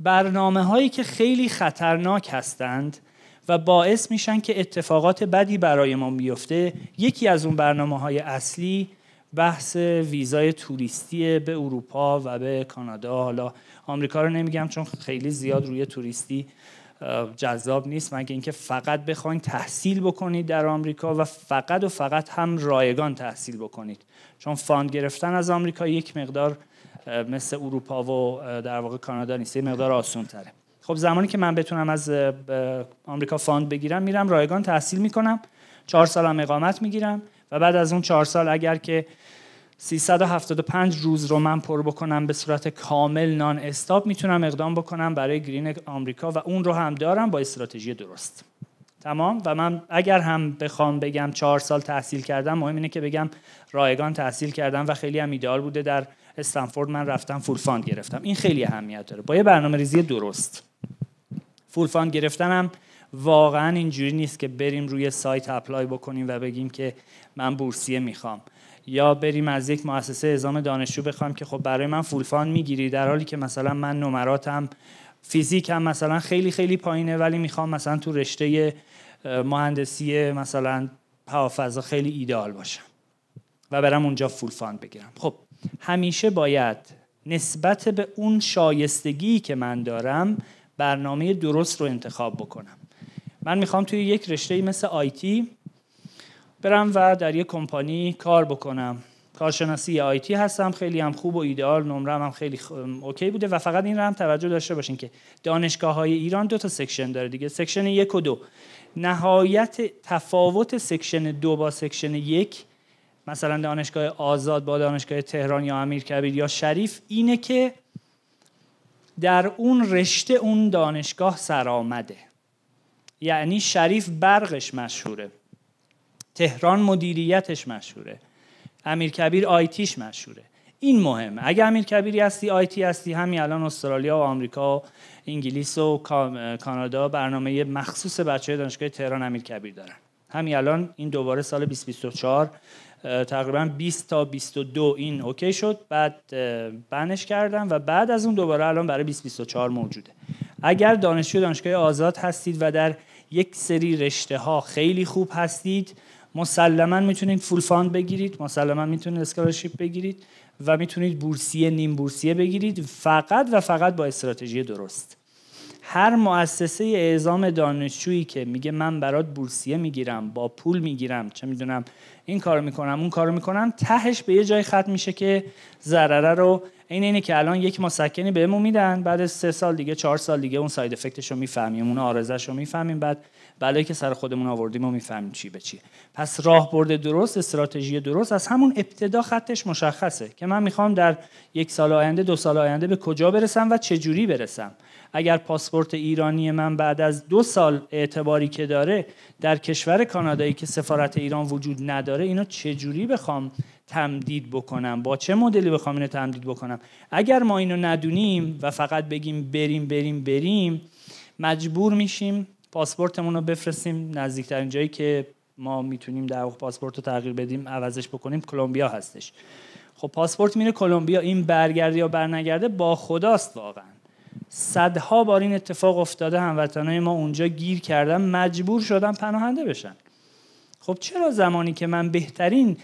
برنامه هایی که خیلی خطرناک هستند و باعث میشن که اتفاقات بدی برای ما بیفته، یکی از اون برنامه‌های اصلی بحث ویزای توریستی به اروپا و به کانادا. حالا آمریکا رو نمیگم چون خیلی زیاد روی توریستی جذاب نیست، مگه اینکه فقط بخواید تحصیل بکنید در آمریکا و فقط هم رایگان تحصیل بکنید، چون فاند گرفتن از آمریکا یک مقدار مثل اروپا و در واقع کانادا نیست، یک مقدار آسان تره. خب زمانی که من بتونم از آمریکا فاند بگیرم، میرم رایگان تحصیل میکنم، 4 سال هم اقامت میگیرم و بعد از اون 4 سال اگر که 375 روز رو من پر بکنم به صورت کامل نان استاپ، میتونم اقدام بکنم برای گرین آمریکا و اون رو هم دارم با استراتژی درست. تمام. و من اگر هم بخوام بگم 4 سال تحصیل کردم، مهم اینه که بگم رایگان تحصیل کردم و خیلی هم ایدئال بوده در استنفورد من رفتم فول فاند گرفتم. این خیلی اهمیت داره با یه برنامه‌ریزی درست. فول فاند گرفتنم واقعا اینجوری نیست که بریم روی سایت اپلای بکنیم و بگیم که من بورسیه میخوام، یا بریم از یک مؤسسه اعزام دانشجو بخوام که خب برای من فول فاند میگیری، در حالی که مثلا من نمراتم فیزیکم مثلا خیلی خیلی پایینه ولی میخوام مثلا تو رشته مهندسی مثلا هوافضا خیلی ایدئال باشم و برم اونجا فول فاند بگیرم. خب همیشه باید نسبت به اون شایستگی که من دارم برنامه درست رو انتخاب بکنم. من میخوام توی یک رشته مثل آیتی برم و در یک کمپانی کار بکنم، کارشناسی آیتی هستم، خیلی هم خوب و ایدئال، نمرم هم خیلی اوکی بوده و فقط این رو هم توجه داشته باشین که دانشگاه‌های ایران 2 تا سکشن داره دیگه، سکشن 1 و 2. نهایت تفاوت سکشن 2 با سکشن 1 مثلا دانشگاه آزاد با دانشگاه تهران یا امیرکبیر یا شریف اینه که در اون رشته اون دانشگاه سرآمده. یعنی شریف برقش مشهوره، تهران مدیریتش مشهوره، امیرکبیر آیتیش مشهوره. این مهمه. اگه امیرکبیری هستی، آیتی هستی، همین الان استرالیا و آمریکا و انگلیس و کانادا برنامه مخصوص بچه‌های دانشگاه تهران امیرکبیر دارن. همین الان این دوباره سال 2024 تقریبا 20 تا 22 این اوکی شد، بعد بنش کردم و بعد از اون دوباره الان برای 2024 موجوده. اگر دانشجو دانشگاه آزاد هستید و در یک سری رشته ها خیلی خوب هستید، مسلما میتونید فول فاند بگیرید، مسلما میتونید اسکالرشیپ بگیرید و میتونید بورسیه نیم بورسیه بگیرید، فقط با استراتژی درست. هر مؤسسه اعزام دانشجویی که میگه من برات بورسیه میگیرم، با پول میگیرم، چه میدونم این کارو میکنم اون کارو میکنم، تهش به یه جای ختم میشه که ضرره رو اینه که الان یک مسکنی بهمون میدن، بعد 3 سال دیگه 4 سال دیگه اون ساید افکتش رو میفهمیم، اون عارضه‌ش رو میفهمیم، بعد بلایی که سر خودمون آوردیم و میفهمیم چی به چیه. پس راهبرد درست، استراتژی درست از همون ابتدا خطش مشخصه که من میخوام در 1 سال آینده 2 سال آینده به کجا برسم و چه جوری برسم. اگر پاسپورت ایرانی من بعد از 2 سال اعتباری که داره در کشور کانادایی که سفارت ایران وجود نداره، اینو چه جوری بخوام تمدید بکنم، با چه مدلی بخوام اینو تمدید بکنم. اگر ما اینو ندونیم و فقط بگیم بریم مجبور میشیم پاسپورتمون رو بفرستیم نزدیکترین جایی که ما میتونیم در واقع پاسپورت رو تغییر بدیم عوضش بکنیم کلمبیا هستش. خب پاسپورت میره کلمبیا، این برگرده یا برنگرده با خداست. واقعا صدها بار این اتفاق افتاده، هموطنای ما اونجا گیر کردن، مجبور شدن پناهنده بشن. خب چرا زمانی که من بهترین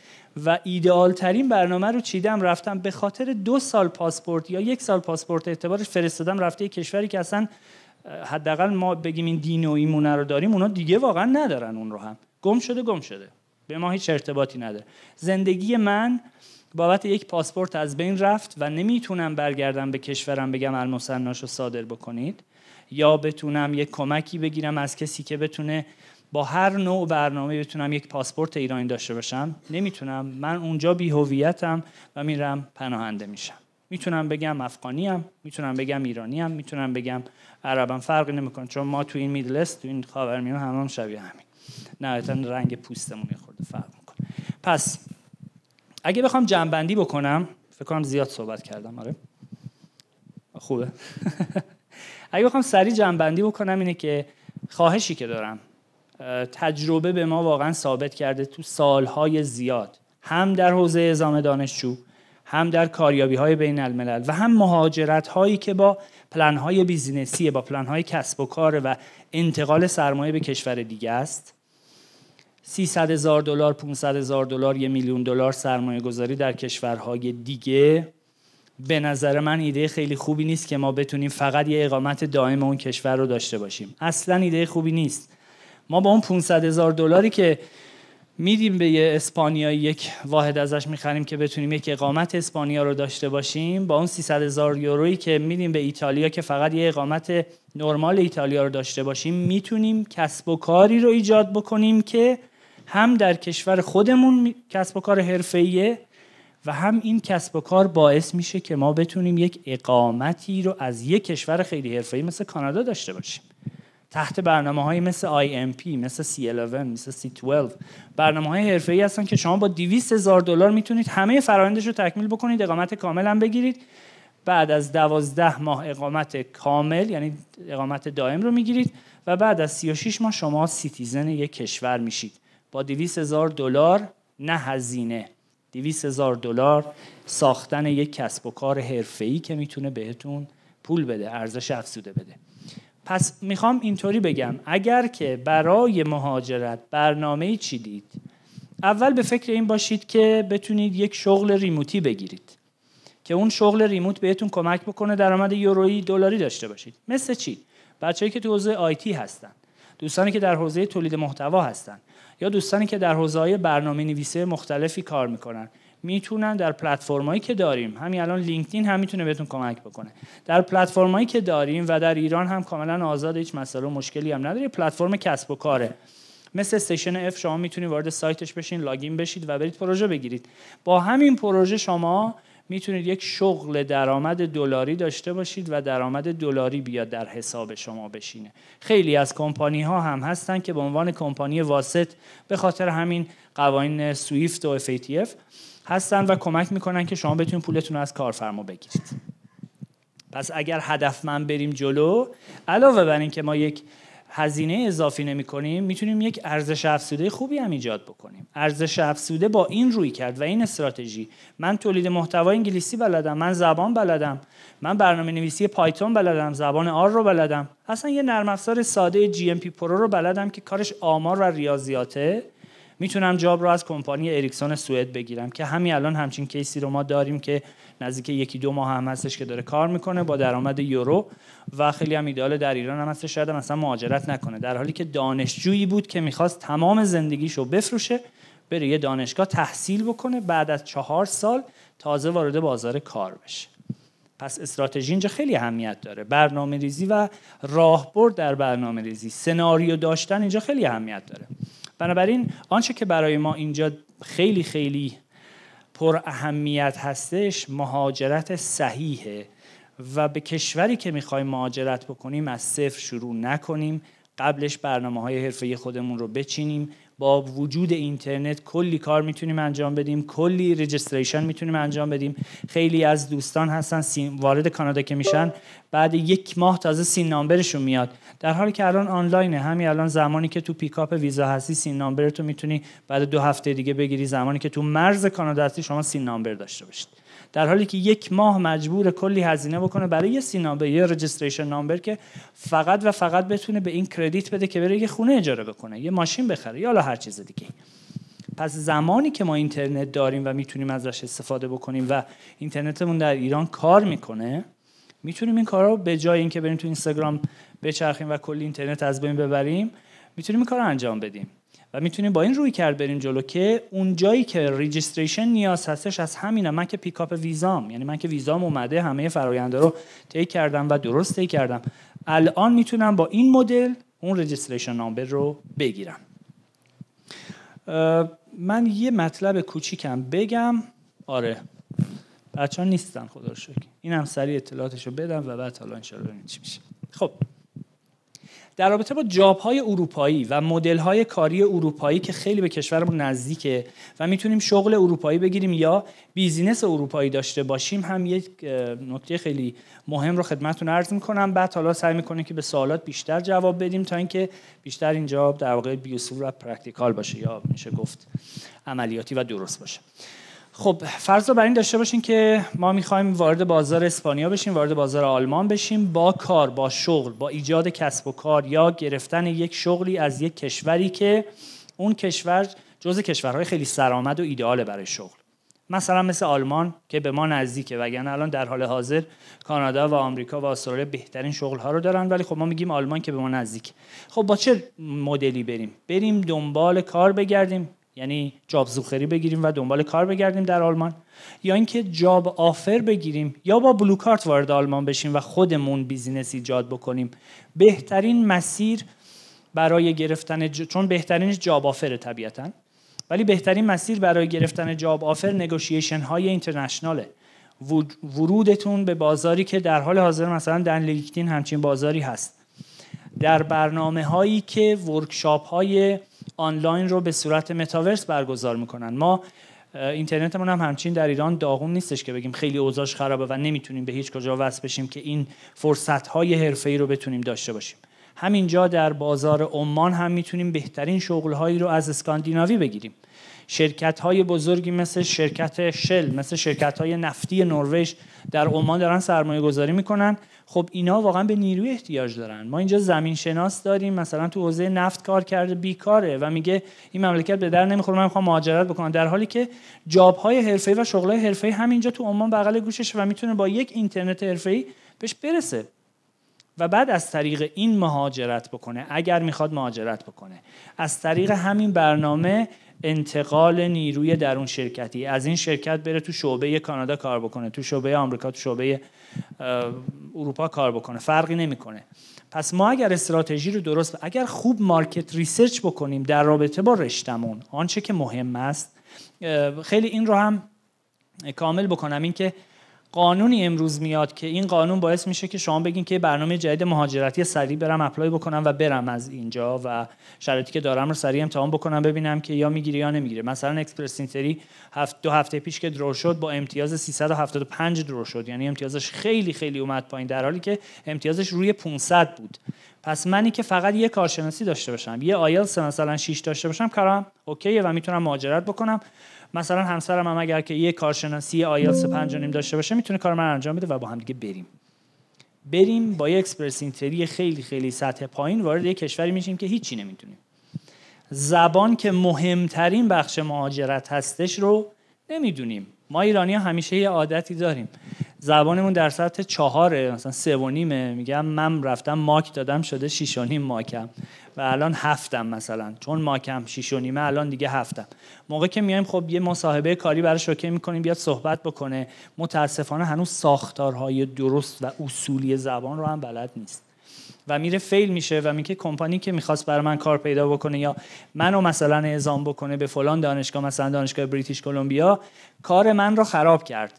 و ایدئال ترین برنامه رو چیدم، رفتم به خاطر 2 سال پاسپورت یا 1 سال پاسپورت اعتبارش فرستادم رفته کشوری که اصلا حداقل ما بگیم این دین و ایمونه رو داریم، اونا دیگه واقعا ندارن، اون رو هم گم شده، به ما هیچ ارتباطی نداره. زندگی من بابت یک پاسپورت از بین رفت و نمیتونم برگردم به کشورم بگم المثناشو صادر بکنید، یا بتونم یک کمکی بگیرم از کسی که بتونه با هر نوع برنامه بتونم یک پاسپورت ایرانی داشته باشم. نمیتونم. من اونجا بی هویتم و میرم پناهنده میشم. میتونم بگم افغانیم، میتونم بگم ایرانیم، میتونم بگم عربم، فرقی نمیکنه، چون ما تو این میدل است، تو این خاورمیانه هم شبیه همین. نهایتا رنگ پوستمون یه خورده فرق میکنه. پس اگه بخوام جمع‌بندی بکنم، فکر کنم زیاد صحبت کردم، آره خوبه. اگه بخوام سریع جمع‌بندی بکنم اینه که خواهشی که دارم، تجربه به ما واقعا ثابت کرده تو سالهای زیاد، هم در حوزه اعزام دانشجو، هم در کاریابی‌های بین الملل و هم مهاجرت‌هایی که با پلن‌های بیزینسی، با پلن‌های کسب و کار و انتقال سرمایه به کشور دیگه است. $300,000 $500,000 $1,000,000 سرمایه گذاری در کشورهای دیگه به نظر من ایده خیلی خوبی نیست که ما بتونیم فقط یه اقامت دائم اون کشور رو داشته باشیم. اصلا ایده خوبی نیست. ما با اون $500,000 که میدیم به یه اسپانیایی یک واحد ازش میخریم که بتونیم یک اقامت اسپانیا رو داشته باشیم، با اون €300,000 که میدیم به ایتالیا که فقط یه اقامت نرمال ایتالیا رو داشته باشیم، میتونیم کسب و کاری رو ایجاد بکنیم که هم در کشور خودمون کسب و کار حرفه‌ایه و هم این کسب و کار باعث میشه که ما بتونیم یک اقامتی رو از یک کشور خیلی حرفه‌ای مثل کانادا داشته باشیم. تحت برنامه‌هایی مثل IMP، مثل C11، مثل C12 برنامه‌های حرفه‌ای هستن که شما با $200,000 میتونید همه فرآیندش رو تکمیل بکنید، اقامت کامل هم بگیرید. بعد از 12 ماه اقامت کامل یعنی اقامت دائم رو میگیرید و بعد از 36 ماه شما سیتیزن یک کشور میشید با $200,000 نه هزینه، $200,000 ساختن یک کسب و کار حرفه‌ای که میتونه بهتون پول بده، ارزش افزوده بده. پس میخوام اینطوری بگم اگر که برای مهاجرت برنامه‌ای چیدید، اول به فکر این باشید که بتونید یک شغل ریموتی بگیرید که اون شغل ریموت بهتون کمک بکنه درآمد یورویی دلاری داشته باشید. مثل چی؟ بچه‌ای که تو حوزه آیتی هستن، دوستانی که در حوزه تولید محتوا هستن یا دوستانی که در حوزه‌های برنامه‌نویسی مختلفی کار میکنن، میتونن در پلتفرمایی که داریم، همین الان لینکدین هم میتونه بهتون کمک بکنه. در پلتفرمایی که داریم و در ایران هم کاملا آزاد، هیچ مسئله و مشکلی هم نداره. پلتفرم کسب و کاره مثل استیشن اف، شما میتونید وارد سایتش بشین، لاگین بشید و برید پروژه بگیرید. با همین پروژه شما میتونید یک شغل درآمد دلاری داشته باشید و درآمد دلاری بیاد در حساب شما بشینه. خیلی از کمپانی ها هم هستن که به عنوان کمپانی واسط به خاطر همین قوانین سویفت و FATF هستن و کمک میکنن که شما بتونید پولتون رو از کارفرما بگیرید. پس اگر هدفمند بریم جلو، علاوه بر این که ما یک هزینه اضافی نمی‌کنیم، میتونیم یک ارزش افزوده خوبی هم ایجاد بکنیم. ارزش افزوده با این روی کرد و این استراتژی، من تولید محتوا انگلیسی بلدم، من زبان بلدم، من برنامه‌نویسی پایتون بلدم، زبان آر رو بلدم، اصلا یه نرم افزار ساده GMP پرو رو بلدم که کارش آمار و ریاضیاته، میتونم جاب رو از کمپانی اریکسون سوئد بگیرم که همین الان همچین کیسی رو ما داریم که نزدیک 1-2 ماه هم هستش که داره کار میکنه با درآمد یورو و خیلی هم ایداله در ایران هم هستش، شاید مثلا مهاجرت نکنه، در حالی که دانشجویی بود که میخواست تمام زندگیشو بفروشه بره یه دانشگاه تحصیل بکنه، بعد از 4 سال تازه وارد بازار کار بشه. پس استراتژی اینجا خیلی اهمیت داره. برنامه‌ریزی و راهبرد در برنامه‌ریزی، سناریو داشتن اینجا خیلی اهمیت داره. بنابراین آنچه که برای ما اینجا خیلی خیلی پر اهمیت هستش مهاجرت صحیحه و به کشوری که میخوایم مهاجرت بکنیم از صفر شروع نکنیم، قبلش برنامه‌های حرفه‌ای خودمون رو بچینیم. با وجود اینترنت کلی کار میتونیم انجام بدیم، کلی رجیستریشن میتونیم انجام بدیم. خیلی از دوستان هستن وارد کانادا که میشن بعد 1 ماه تازه سین نامبرشون میاد، در حالی که الان آنلاینه. همین الان زمانی که تو پیکاپ ویزا هستی سین نامبرتو میتونی بعد 2 هفته دیگه بگیری، زمانی که تو مرز کانادا هستی شما سین نامبر داشته باشید، در حالی که 1 ماه مجبور کلی هزینه بکنه برای یه سین نامبر، یه رجیستریشن نامبر که فقط و فقط بتونه به این کردیت بده که بره یه خونه اجاره بکنه، یه ماشین بخره یا هر چیز دیگه. پس زمانی که ما اینترنت داریم و میتونیم ازش استفاده بکنیم و اینترنتمون در ایران کار میکنه، میتونیم این کارا رو به جای اینکه بریم تو اینستاگرام بچرخیم و کلی اینترنت از بین ببریم، میتونیم این کارو انجام بدیم و میتونیم با این روی کرد بریم جلو که اون جایی که رجیستریشن نیاز هستش از همینه. من که پیکاپ ویزام، یعنی من که ویزام اومده همه فراینده رو طی کردم و درست طی کردم، الان میتونم با این مدل اون رجیستریشن نامبر رو بگیرم. من یه مطلب کوچیکم بگم. آره بچه‌ها نیستن خدا رو شکر، اینم سریع اطلاعاتشو بدم و بعد حالا ان شاءالله ببینیم چی میشه. خب در رابطه با جاب‌های اروپایی و مدل‌های کاری اروپایی که خیلی به کشورمون نزدیکه و میتونیم شغل اروپایی بگیریم یا بیزینس اروپایی داشته باشیم، هم یک نکته خیلی مهم رو خدمتتون عرض می‌کنم. بعد حالا سعی می‌کنیم که به سوالات بیشتر جواب بدیم تا اینکه بیشتر اینجا در واقع بیوسول و پرکتیکال باشه، یا میشه گفت عملیاتی و درست باشه. خب فرض رو بر این داشته باشین که ما میخوایم وارد بازار اسپانیا بشیم، وارد بازار آلمان بشیم با کار، با شغل، با ایجاد کسب و کار یا گرفتن یک شغلی از یک کشوری که اون کشور جزو کشورهای خیلی سرآمد و ایدئاله برای شغل. مثلا مثل آلمان که به ما نزدیکه، وگرنه الان در حال حاضر کانادا و آمریکا و استرالیا بهترین شغل‌ها رو دارن، ولی خب ما میگیم آلمان که به ما نزدیک. خب با چه مدلی بریم دنبال کار بگردیم، یعنی جاب زوخری بگیریم و دنبال کار بگردیم در آلمان، یا اینکه جاب آفر بگیریم یا با بلو کارت وارد آلمان بشیم و خودمون بیزینس ایجاد بکنیم. بهترین مسیر برای گرفتن چون بهترینش جاب آفر طبیعتاً، ولی بهترین مسیر برای گرفتن جاب آفر نگوشیشن های اینترنشناله. ورودتون به بازاری که در حال حاضر مثلا در لینکدین همچین بازاری هست، در برنامه هایی که ورکشاپ های آنلاین رو به صورت متاورس برگزار میکنن. ما اینترنتمون هم همچین در ایران داغون نیستش که بگیم خیلی اوضاعش خرابه و نمیتونیم به هیچ کجا وصل بشیم که این فرصت های حرفه‌ای رو بتونیم داشته باشیم. همینجا در بازار عمان هم میتونیم بهترین شغل‌هایی رو از اسکاندیناوی بگیریم. شرکت‌های بزرگی مثل شرکت شل، مثل شرکت‌های نفتی نروژ در عمان دارن سرمایه‌گذاری میکنن. خب اینا واقعا به نیروی احتیاج دارن. ما اینجا زمین شناس داریم مثلا تو حوزه نفت کار کرده بیکاره و میگه این مملکت به در نمیخوره، من میخوام مهاجرت بکنم، در حالی که جاب‌های حرفه‌ای و شغل‌های حرفه‌ای همینجا تو عمان بغل گوشش و میتونه با یک اینترنت حرفه‌ای بهش برسه و بعد از طریق این مهاجرت بکنه. اگر میخواد مهاجرت بکنه از طریق همین برنامه انتقال نیروی درون شرکتی از این شرکت بره تو شعبه کانادا کار بکنه، تو شعبه آمریکا، تو شعبه اروپا کار بکنه، فرقی نمیکنه. پس ما اگر استراتژی رو درست، اگر خوب مارکت ریسرچ بکنیم در رابطه با رشتمون، آنچه که مهم است، خیلی این رو هم کامل بکنم، این که قانونی امروز میاد که این قانون باعث میشه که شما بگین که برنامه جدید مهاجرتی سریع برم اپلای بکنم و برم از اینجا و شرایطی که دارم رو سریع امتحان بکنم ببینم که یا میگیره یا نمیگیره. مثلا اکسپرس اینتری 2 هفته پیش که درو شد با امتیاز 375 درو شد، یعنی امتیازش خیلی خیلی اومد پایین در حالی که امتیازش روی 500 بود. پس منی که فقط یه کارشناسی داشته باشم، یه آیلتس مثلا 6 داشته باشم، کارم اوکیه و میتونم مهاجرت بکنم. مثلا همسرم هم اگر که یه کارشناسی آیلتس 5.5 داشته باشه میتونه کار من انجام بده و با هم دیگه بریم با یه اکسپرس اینتری خیلی خیلی سطح پایین وارد یه کشوری میشیم که هیچی نمیتونیم. زبان که مهمترین بخش مهاجرت هستش رو نمیدونیم. ما ایرانی‌ها همیشه یه عادتی داریم، زبانمون در سطح 4 مثلا 3.5، میگم من رفتم ماک دادم شده 6.5 ماکم و الان 7م مثلا، چون ماکم 6.5 الان دیگه 7م. موقع که میایم خب یه مصاحبه کاری براش اوکی میکنیم بیاد صحبت بکنه، متاسفانه هنوز ساختارهای درست و اصولی زبان رو هم بلد نیست و میره فیل میشه و میگه کمپانی که میخواست برای من کار پیدا بکنه یا منو مثلا اعزام بکنه به فلان دانشگاه، مثلا دانشگاه بریتیش کلمبیا، کار من رو خراب کرد،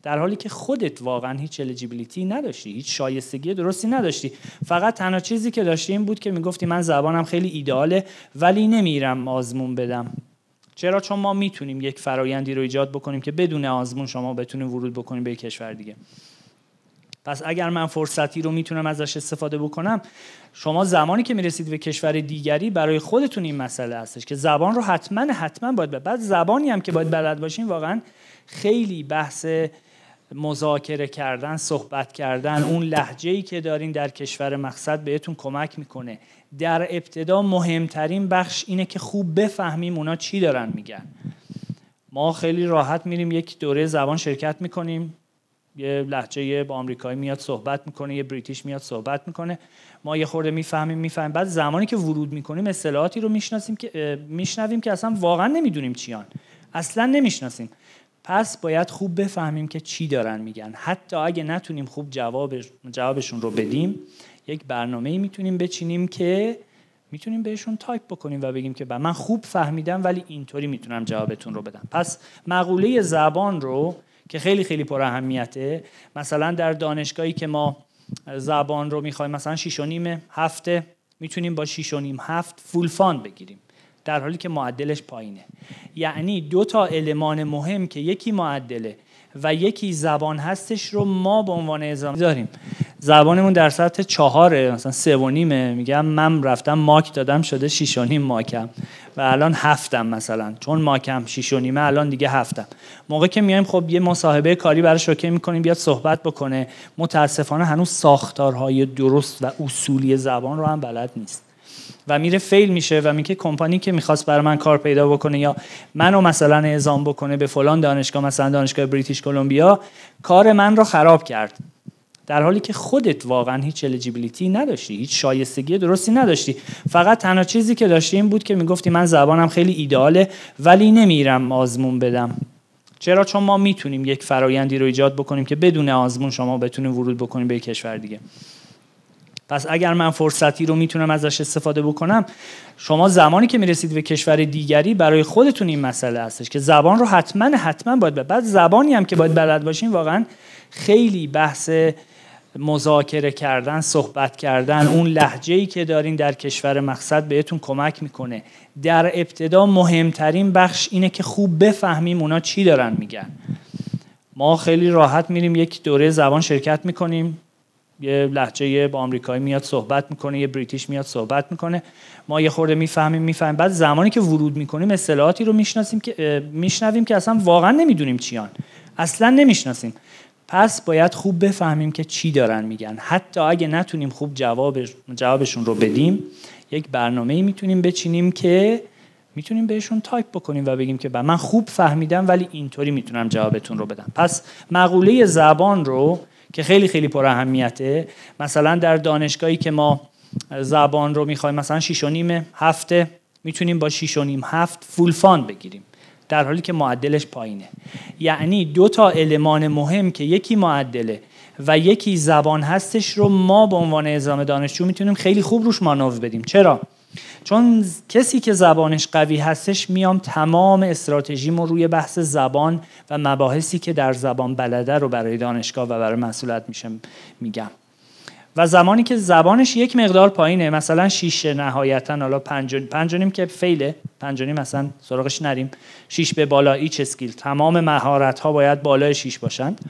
در حالی که خودت واقعا هیچ الیجیبیلیتی نداشتی، هیچ شایستگی درستی نداشتی. فقط تنها چیزی که داشتی این بود که میگفتی من زبانم خیلی ایدئاله ولی نمیرم آزمون بدم. چرا؟ چون ما میتونیم یک فرایندی رو ایجاد بکنیم که بدون آزمون شما بتونید ورود بکنید به یک کشور دیگه. پس اگر من فرصتی رو میتونم ازش استفاده بکنم، شما زمانی که میرسید به کشور دیگری برای خودتون این مسئله هستش که زبان رو حتما باید بعد زبانی هم که باید بلد باشین. واقعا خیلی بحث مذاکره کردن، صحبت کردن، اون لهجه‌ای که دارین در کشور مقصد بهتون کمک میکنه. در ابتدا مهمترین بخش اینه که خوب بفهمیم اونا چی دارن میگن. ما خیلی راحت میریم یک دوره زبان شرکت میکنیم، یه لهجه با آمریکایی میاد صحبت میکنه، یه بریتیش میاد صحبت میکنه، ما یه خورده میفهمیم. بعد زمانی که ورود میکنیم اصطلاحاتی رو میشنویم که اصلا واقعا نمیدونیم چیان، اصلا نمیشناسیم. پس باید خوب بفهمیم که چی دارن میگن. حتی اگه نتونیم خوب جوابشون رو بدیم، یک برنامه‌ای میتونیم بچینیم که میتونیم بهشون تایپ بکنیم و بگیم که من خوب فهمیدم ولی اینطوری میتونم جوابتون رو بدم. پس مقوله زبان رو که خیلی خیلی پر اهمیته، مثلا در دانشگاهی که ما زبان رو میخوایم مثلا 6.5 هفته میتونیم با 6.5 هفت فول فاند بگیریم، در حالی که معدلش پایینه. یعنی 2 تا المان مهم که یکی معدله و یکی زبان هستش رو ما به عنوان اعزامی داریم. زبانمون در سطح 4 مثلا 3.5، میگم من رفتم ماک دادم شده 6.5 ماکم و الان 7م مثلا، چون ماکم 6.5 الان دیگه 7م. موقع که میایم خب یه مصاحبه کاری براش اوکی میکنیم بیاد صحبت بکنه، متاسفانه هنوز ساختارهای درست و اصولی زبان رو هم بلد نیست و میره فیل میشه و میگه کمپانی که میخواست برای من کار پیدا بکنه یا منو مثلا اعزام بکنه به فلان دانشگاه، مثلا دانشگاه بریتیش کلمبیا، کار من رو خراب کرد، در حالی که خودت واقعا هیچ الیجیبیلیتی نداشتی، هیچ شایستگی درستی نداشتی. فقط تنها چیزی که داشتی این بود که میگفتی من زبانم خیلی ایدئاله ولی نمیرم آزمون بدم. چرا؟ چون ما میتونیم یک فرایندی رو ایجاد بکنیم که بدون آزمون شما بتونید ورود بکنید به یک کشور دیگه. پس اگر من فرصتی رو میتونم ازش استفاده بکنم، شما زمانی که میرسید به کشور دیگری برای خودتون این مسئله هستش که زبان رو حتما باید بعد زبانی هم که باید بلد باشین. واقعا خیلی بحث مذاکره کردن، صحبت کردن، اون لهجه‌ای که دارین در کشور مقصد بهتون کمک میکنه. در ابتدا مهمترین بخش اینه که خوب بفهمیم اونا چی دارن میگن. ما خیلی راحت میریم یک دوره زبان شرکت میکنیم، یه لهجه با آمریکایی میاد صحبت میکنه، یه بریتیش میاد صحبت میکنه، ما یه خورده میفهمیم. بعد زمانی که ورود میکنیم اصطلاحاتی رو میشنویم که اصلا واقعا نمیدونیم چیان، اصلا نمیشناسیم. پس باید خوب بفهمیم که چی دارن میگن. حتی اگه نتونیم خوب جوابشون رو بدیم، یک برنامه‌ای میتونیم بچینیم که میتونیم بهشون تایپ بکنیم و بگیم که من خوب فهمیدم ولی اینطوری میتونم جوابتون رو بدم. پس مقوله زبان رو که خیلی خیلی پر اهمیته، مثلا در دانشگاهی که ما زبان رو میخوایم مثلا 6.5 هفته میتونیم با 6.5 7 فول فاند بگیریم در حالی که معدلش پایینه. یعنی 2 تا المان مهم که یکی معدله و یکی زبان هستش رو ما به عنوان اعزام دانشجو میتونیم خیلی خوب روش مانور بدیم. چرا؟ چون کسی که زبانش قوی هستش میام تمام استراتژیمو روی بحث زبان و مباحثی که در زبان بلده رو برای دانشگاه و برای مسئولیت میشه میگم. و زمانی که زبانش یک مقدار پایینه، مثلا 6 نهایتا، حالا 5.5 که فیله، 5.5 مثلا سراغش نریم، 6 به بالا ایچ اسکیل، تمام مهارت ها باید بالای 6 باشند.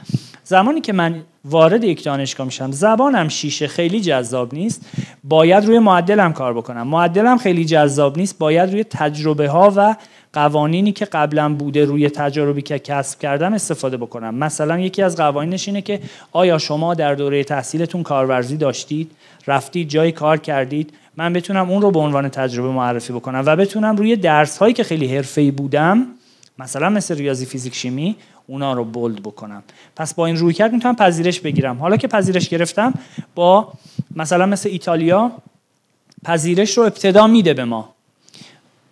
زمانی که من وارد یک دانشگاه میشم زبانم 6 خیلی جذاب نیست، باید روی معدلم کار بکنم. معدلم خیلی جذاب نیست، باید روی تجربه ها و قوانینی که قبلا بوده روی تجاربی که کسب کردم استفاده بکنم. مثلا یکی از قوانینش اینه که آیا شما در دوره تحصیلتون کارورزی داشتید، رفتید جای کار کردید، من بتونم اون رو به عنوان تجربه معرفی بکنم و بتونم روی درس هایی که خیلی حرفه‌ای بودم، مثلا مثل ریاضی، فیزیک، شیمی، اونا رو بولد بکنم. پس با این رویکرد میتونم پذیرش بگیرم. حالا که پذیرش گرفتم، با مثلا مثل ایتالیا پذیرش رو ابتدا میده به ما.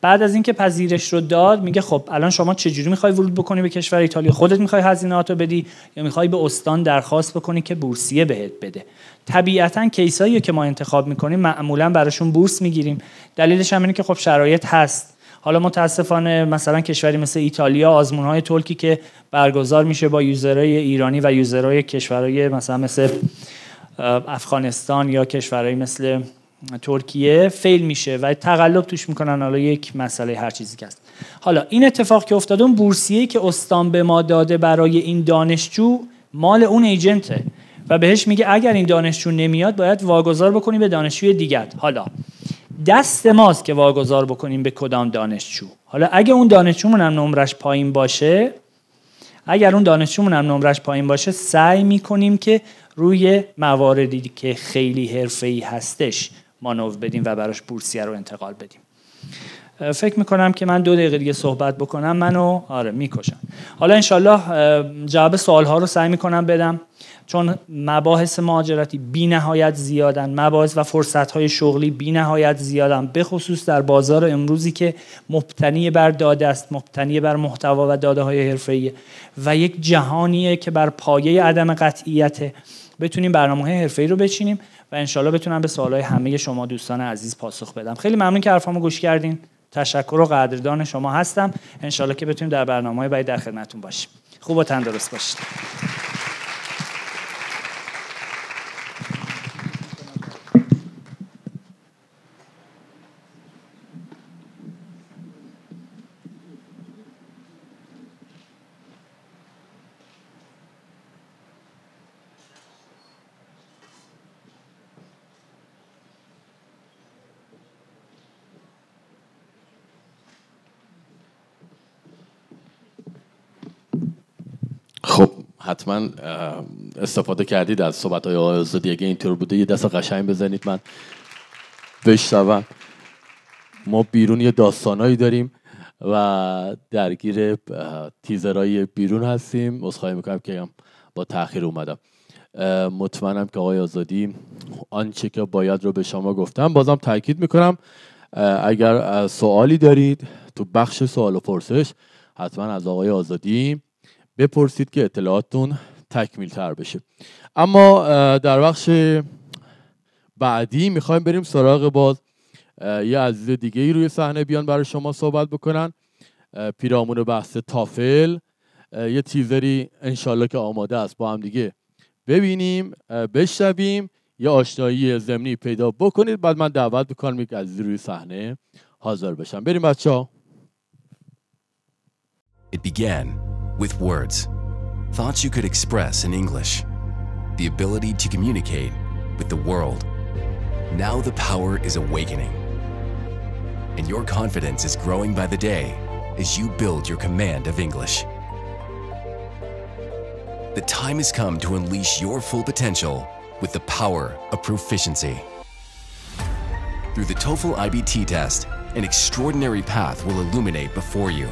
بعد از اینکه پذیرش رو داد میگه خب الان شما چجوری میخوای ورود بکنی به کشور ایتالیا؟ خودت میخوای هزینه‌هاتو بدی یا میخوای به استان درخواست بکنی که بورسیه بهت بده؟ طبیعتاً کیسایی که ما انتخاب میکنیم معمولاً براشون بورس میگیریم. دلیلش هم اینه که خب شرایط هست. حالا متاسفانه مثلا کشوری مثل ایتالیا آزمون‌های تولکی که برگزار میشه با یوزرهای ایرانی و یوزرهای کشورهای مثل افغانستان یا کشورهای مثل ترکیه فیل میشه و تقلب توش میکنن. حالا یک مسئله هر چیزی که هست. حالا این اتفاق که افتاده، اون بورسیه‌ای که استان به ما داده برای این دانشجو مال اون ایجنته و بهش میگه اگر این دانشجو نمیاد باید واگذار بکنی به دانشجوی دیگر. حالا دست ماست که واگذار بکنیم به کدام دانشجو. حالا اگه اون دانشجومون هم نمرش پایین باشه، سعی میکنیم که روی مواردی که خیلی حرفه‌ای هستش مانور بدیم و براش بورسیه رو انتقال بدیم. فکر میکنم که من 2 دقیقه دیگه صحبت بکنم منو میکشن. حالا انشالله جواب سوالها رو سعی میکنم بدم، چون مباحث مهاجرتی بی نهایت زیادن، مباحث و فرصت‌های شغلی بی نهایت زیادن، به خصوص در بازار امروزی که مبتنی بر داده است، مبتنی بر محتوا و داده‌های حرفه‌ای و یک جهانیه که بر پایه عدم قطعیت. بتونیم برنامه‌های حرفه‌ای رو بچینیم و انشالله بتونم به سوالای همه شما دوستان عزیز پاسخ بدم. خیلی ممنون که حرفامو گوش کردین. تشکر و قدردان شما هستم. انشالله که بتونیم در برنامه‌های بعد در خدمتتون باشیم. خوب و تندرست باشید. حتما استفاده کردید از صحبت‌های آقای آزادی. اگه اینطور بوده یه دست قشنگ بزنید من بشنوم. ما بیرون یه داستانایی داریم و درگیر تیزرهای بیرون هستیم. عذرخواهی میکنم که با تأخیر اومدم. مطمئنم که آقای آزادی آنچه که باید رو به شما گفتم. بازم تاکید میکنم اگر سوالی دارید تو بخش سوال و پرسش حتما از آقای آزادی بپرسید که اطلاعاتتون تکمیل تر بشه. اما در بخش بعدی میخوایم بریم سراغ باز یه عزیز دیگه ای روی صحنه بیان برای شما صحبت بکنن. پیرامون بحث تافل یه تیزری انشالله که آماده است با هم دیگه ببینیم بشنویم، یه آشنایی ضمنی پیدا بکنید. بعد من دعوت میکنم یک عزیزی روی صحنه حاضر بشن. بریم بچه‌ها. It began with words, thoughts you could express in English, the ability to communicate with the world. Now the power is awakening, and your confidence is growing by the day as you build your command of English. The time has come to unleash your full potential with the power of proficiency. Through the TOEFL IBT test, an extraordinary path will illuminate before you.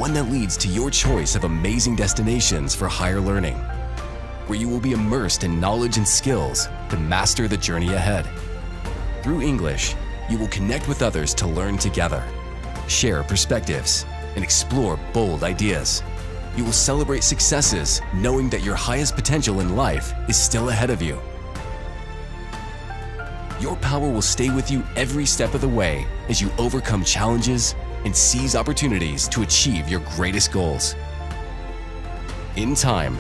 One that leads to your choice of amazing destinations for higher learning, where you will be immersed in knowledge and skills to master the journey ahead. Through English, you will connect with others to learn together, share perspectives, and explore bold ideas. You will celebrate successes knowing that your highest potential in life is still ahead of you. Your power will stay with you every step of the way as you overcome challenges and seize opportunities to achieve your greatest goals. In time,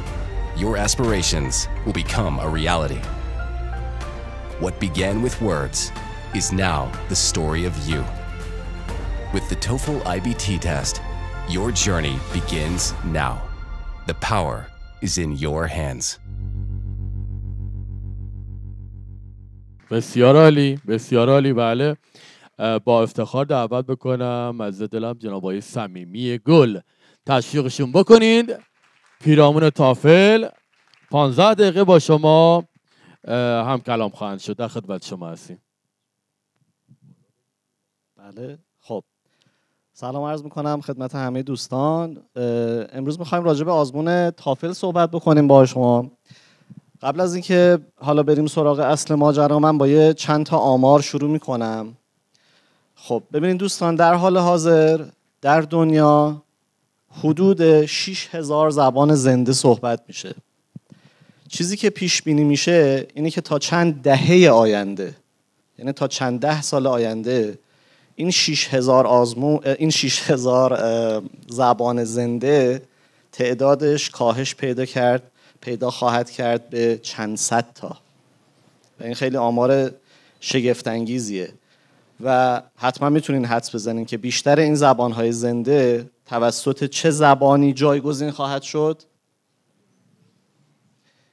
your aspirations will become a reality. What began with words is now the story of you. With the TOEFL IBT test, your journey begins now. The power is in your hands. بسیار عالی، بسیار عالی. بله، با افتخار دعوت بکنم از دلم جناب آقای صمیمی گل، تشویقشون بکنید. پیرامون تافل 15 دقیقه با شما هم کلام خواهند شد. در خدمت شما هستیم. بله، خب سلام عرض میکنم خدمت همه دوستان. امروز میخوایم راجع به آزمون تافل صحبت بکنیم با شما. قبل از اینکه حالا بریم سراغ اصل ماجرا، من با یه چند تا آمار شروع میکنم. خب ببینید دوستان، در حال حاضر در دنیا حدود 6000 زبان زنده صحبت میشه. چیزی که پیش بینی میشه اینه که تا چند دهه آینده، یعنی تا چند ده سال آینده، این 6000 زبان زنده تعدادش کاهش پیدا خواهد کرد به چند صد تا. و این خیلی آمار شگفت انگیزیه و حتما میتونین حدس بزنین که بیشتر این زبانهای زنده توسط چه زبانی جایگزین خواهد شد؟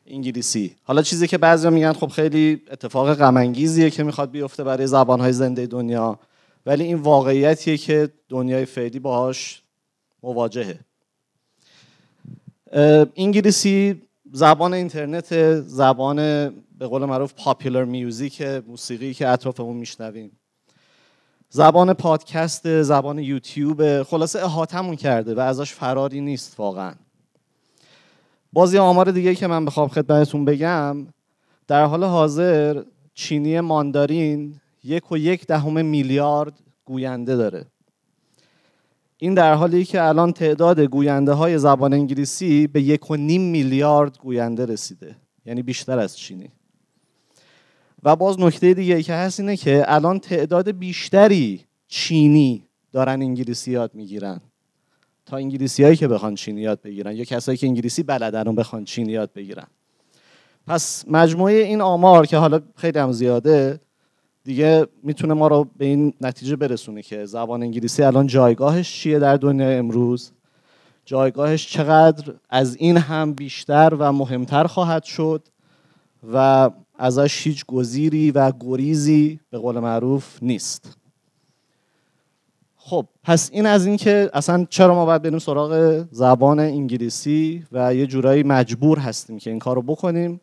انگلیسی. حالا چیزی که بعضیا میگن خب خیلی اتفاق غم انگیزیه که میخواد بیفته برای زبانهای زنده دنیا، ولی این واقعیتیه که دنیای فعلی باهاش مواجهه. انگلیسی زبان اینترنت، زبان به قول معروف پاپولار میوزیک، موسیقی که اطرافمون میشنویم، زبان پادکست، زبان یوتیوب، خلاصه احاطه‌مون کرده و ازش فراری نیست واقعا. باز یه آمار دیگه که من بخوام خدمتتون بگم، در حال حاضر چینی ماندارین 1.1 میلیارد گوینده داره. این در حالی که الان تعداد گوینده های زبان انگلیسی به 1.5 میلیارد گوینده رسیده، یعنی بیشتر از چینی. و باز نکته دیگه که هست اینه که الان تعداد بیشتری چینی دارن انگلیسی یاد میگیرن تا انگلیسی هایی که بخوان چینی یاد بگیرن یا کسایی که انگلیسی بلدن و بخوان چینی یاد بگیرن. پس مجموعه این آمار که حالا خیلی هم زیاده دیگه میتونه ما رو به این نتیجه برسونه که زبان انگلیسی الان جایگاهش چیه در دنیای امروز، جایگاهش چقدر از این هم بیشتر و مهمتر خواهد شد و ازش هیچ گزیری و گریزی به قول معروف نیست. خب پس این از این که اصلا چرا ما باید بریم سراغ زبان انگلیسی و یه جورایی مجبور هستیم که این کار رو بکنیم،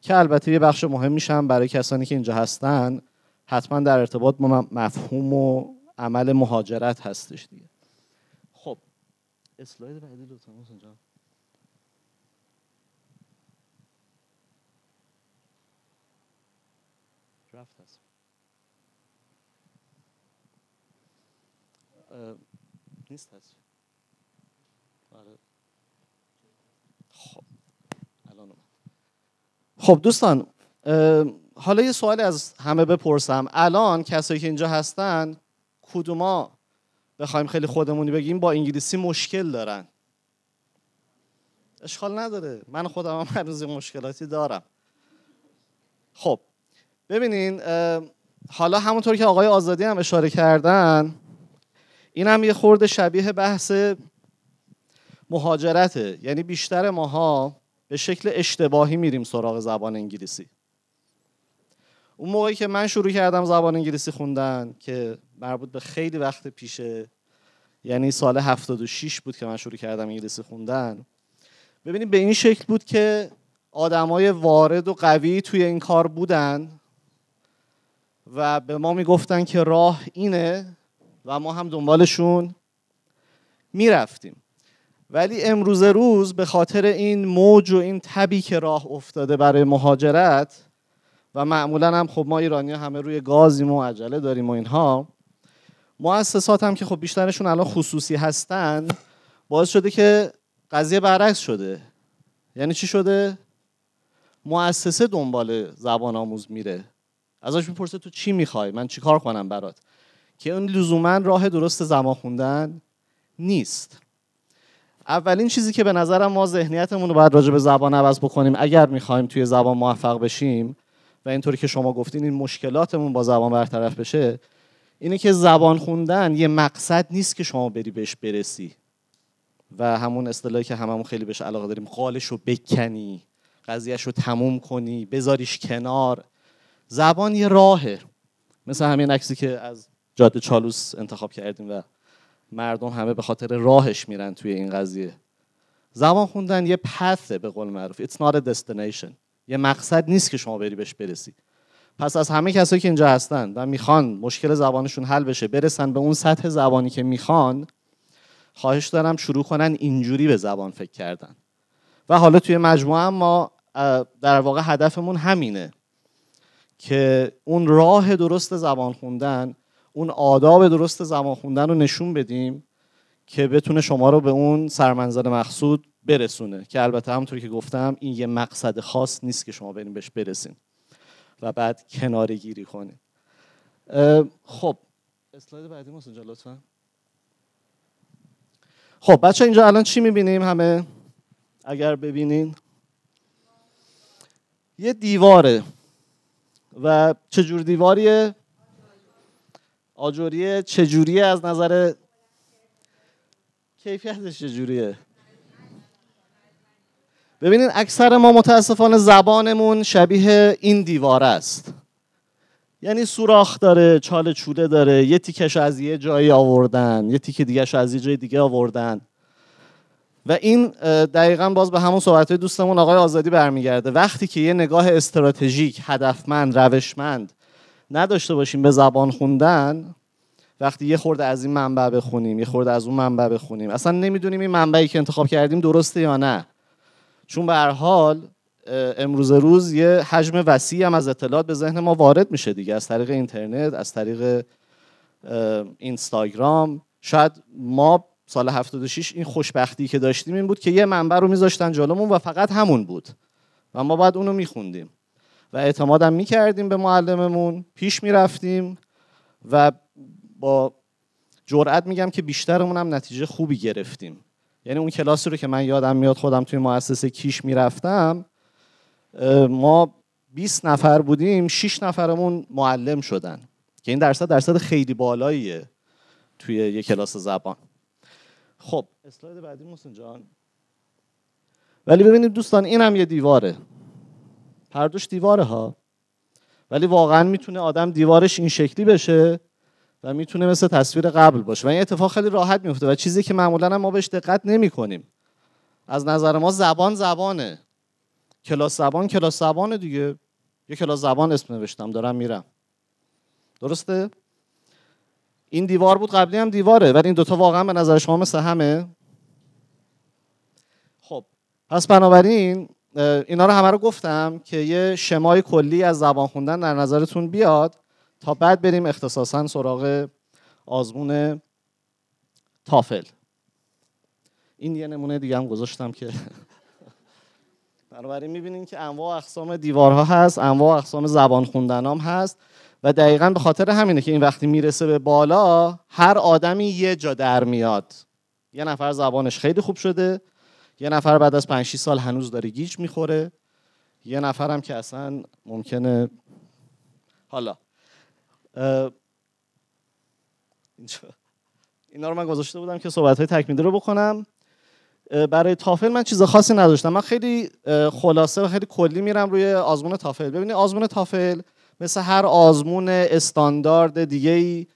که البته یه بخش مهمیش هم برای کسانی که اینجا هستن حتما در ارتباط با مفهوم و عمل مهاجرت هستش دیگه. خب اسلاید بعدی لطفاً اینجا. درافت هست. نیست هست. خب الان خب دوستان، حالا یه سوالی از همه بپرسم. الان کسایی که اینجا هستن کدوما بخوایم خیلی خودمونی بگیم با انگلیسی مشکل دارن؟ اشکال نداره، من خودم هم هنوز مشکلاتی دارم. خب ببینین، حالا همونطور که آقای آزادی هم اشاره کردن، این هم یه خورده شبیه بحث مهاجرته. یعنی بیشتر ماها به شکل اشتباهی میریم سراغ زبان انگلیسی. اون موقعی که من شروع کردم زبان انگلیسی خوندن که مربوط به خیلی وقت پیشه، یعنی سال 76 بود که من شروع کردم انگلیسی خوندن، ببینید به این شکل بود که آدمای وارد و قوی توی این کار بودن و به ما میگفتن که راه اینه و ما هم دنبالشون میرفتیم. ولی امروز روز به خاطر این موج و این تبی که راه افتاده برای مهاجرت و معمولا هم خب ما ایرانی‌ها همه روی گازیم و عجله داریم و اینها، مؤسسات هم که خب بیشترشون الان خصوصی هستن، باعث شده که قضیه برعکس شده. یعنی چی شده؟ مؤسسه دنبال زبان آموز میره، ازش میپرسه تو چی میخوای، من چی کار کنم برات، که اون لزوما راه درست زبان خوندن نیست. اولین چیزی که به نظرم ما ذهنیتمون رو باید راجع به زبان عوض بکنیم اگر میخوایم توی زبان موفق بشیم و اینطوری که شما گفتین این مشکلاتمون با زبان برطرف بشه، اینه که زبان خوندن یه مقصد نیست که شما بری بهش برسی و همون اصطلاحی که هممون خیلی بهش علاقه داریم، قالش رو بکنی، قضیهش رو تموم کنی، بذاریش کنار. زبان یه راهه، مثل همین عکسی که از جاده چالوس انتخاب کردیم و مردم همه به خاطر راهش میرن توی این قضیه. زبان خوندن یه پثه به قول معروف. It's not a destination. یه مقصد نیست که شما بری بهش برسی. پس از همه کسایی که اینجا هستن و میخوان مشکل زبانشون حل بشه، برسن به اون سطح زبانی که میخوان، خواهش دارم شروع کنن اینجوری به زبان فکر کردن. و حالا توی مجموعه ما در واقع هدفمون همینه که اون راه درست زبان خوندن، اون آداب درست زبان خوندن رو نشون بدیم که بتونه شما رو به اون سرمنزل مقصود برسونه، که البته همونطوری که گفتم این یه مقصد خاص نیست که شما بریم بهش برسین و بعد کناره گیری کنین. خب اسلاید بعدی ما اینجا لطفا. خب بچه اینجا الان چی میبینیم همه؟ اگر ببینین یه دیواره و چجور دیواریه؟ آجوریه. چجوریه از نظر کیفیتش چجوریه؟ ببینین اکثر ما متاسفانه زبانمون شبیه این دیواره است. یعنی سوراخ داره، چاله چوله داره، یه تیکش از یه جایی آوردن، یه تیکه دیگه‌ش از یه جای دیگه آوردن. و این دقیقاً باز به همون صحبت‌های دوستمون آقای آزادی برمیگرده. وقتی که یه نگاه استراتژیک، هدفمند، روشمند نداشته باشیم به زبان خوندن، وقتی یه خورده از این منبع بخونیم، یه خورده از اون منبع بخونیم، اصلا نمیدونیم این منبعی که انتخاب کردیم درسته یا نه، چون به هر حال امروز روز یه حجم وسیعی هم از اطلاعات به ذهن ما وارد میشه دیگه، از طریق اینترنت، از طریق اینستاگرام. شاید ما سال 76 این خوشبختی که داشتیم این بود که یه منبع رو میذاشتن جلومون و فقط همون بود و ما باید اونو میخوندیم و اعتمادم میکردیم به معلممون، پیش میرفتیم و با جرئت میگم که بیشترمون هم نتیجه خوبی گرفتیم. یعنی اون کلاسی رو که من یادم میاد خودم توی مؤسسه کیش میرفتم، ما 20 نفر بودیم، 6 نفرمون معلم شدن که این درصد خیلی بالاییه توی یه کلاس زبان. خب اسلاید بعدی محسن جان. ولی ببینید دوستان این هم یه دیواره، پردوش دیواره ها، ولی واقعا میتونه آدم دیوارش این شکلی بشه و میتونه مثل تصویر قبل باشه و این اتفاق خیلی راحت میفته و چیزی که معمولا ما بهش دقت نمی‌کنیم. از نظر ما زبانه. کلاس زبانه دیگه. یه کلاس زبان اسم نوشتم دارم میرم. درسته؟ این دیوار بود، قبلی هم دیواره، ولی این دوتا واقعا به نظر شما مثل همه؟ خب پس بنابراین اینا رو همه رو گفتم که یه شمای کلی از زبان خوندن در نظرتون بیاد تا بعد بریم اختصاصا سراغ آزمون تافل. این یه نمونه دیگه هم گذاشتم که بنابراین میبینین که انواع اقسام دیوارها هست، انواع اقسام زبان خوندن هم هست و دقیقاً به خاطر همینه که این وقتی میرسه به بالا هر آدمی یه جا در میاد. یه نفر زبانش خیلی خوب شده، یه نفر بعد از 5-6 سال هنوز داره گیج میخوره، یه نفر هم که اصلا ممکنه حالا اینا رو من گذاشته بودم که صحبت‌های تکمیلی رو بکنم. برای تافل من چیز خاصی نداشتم. من خیلی خلاصه و خیلی کلی میرم روی آزمون تافل. ببینید آزمون تافل مثل هر آزمون استاندارد دیگه‌ای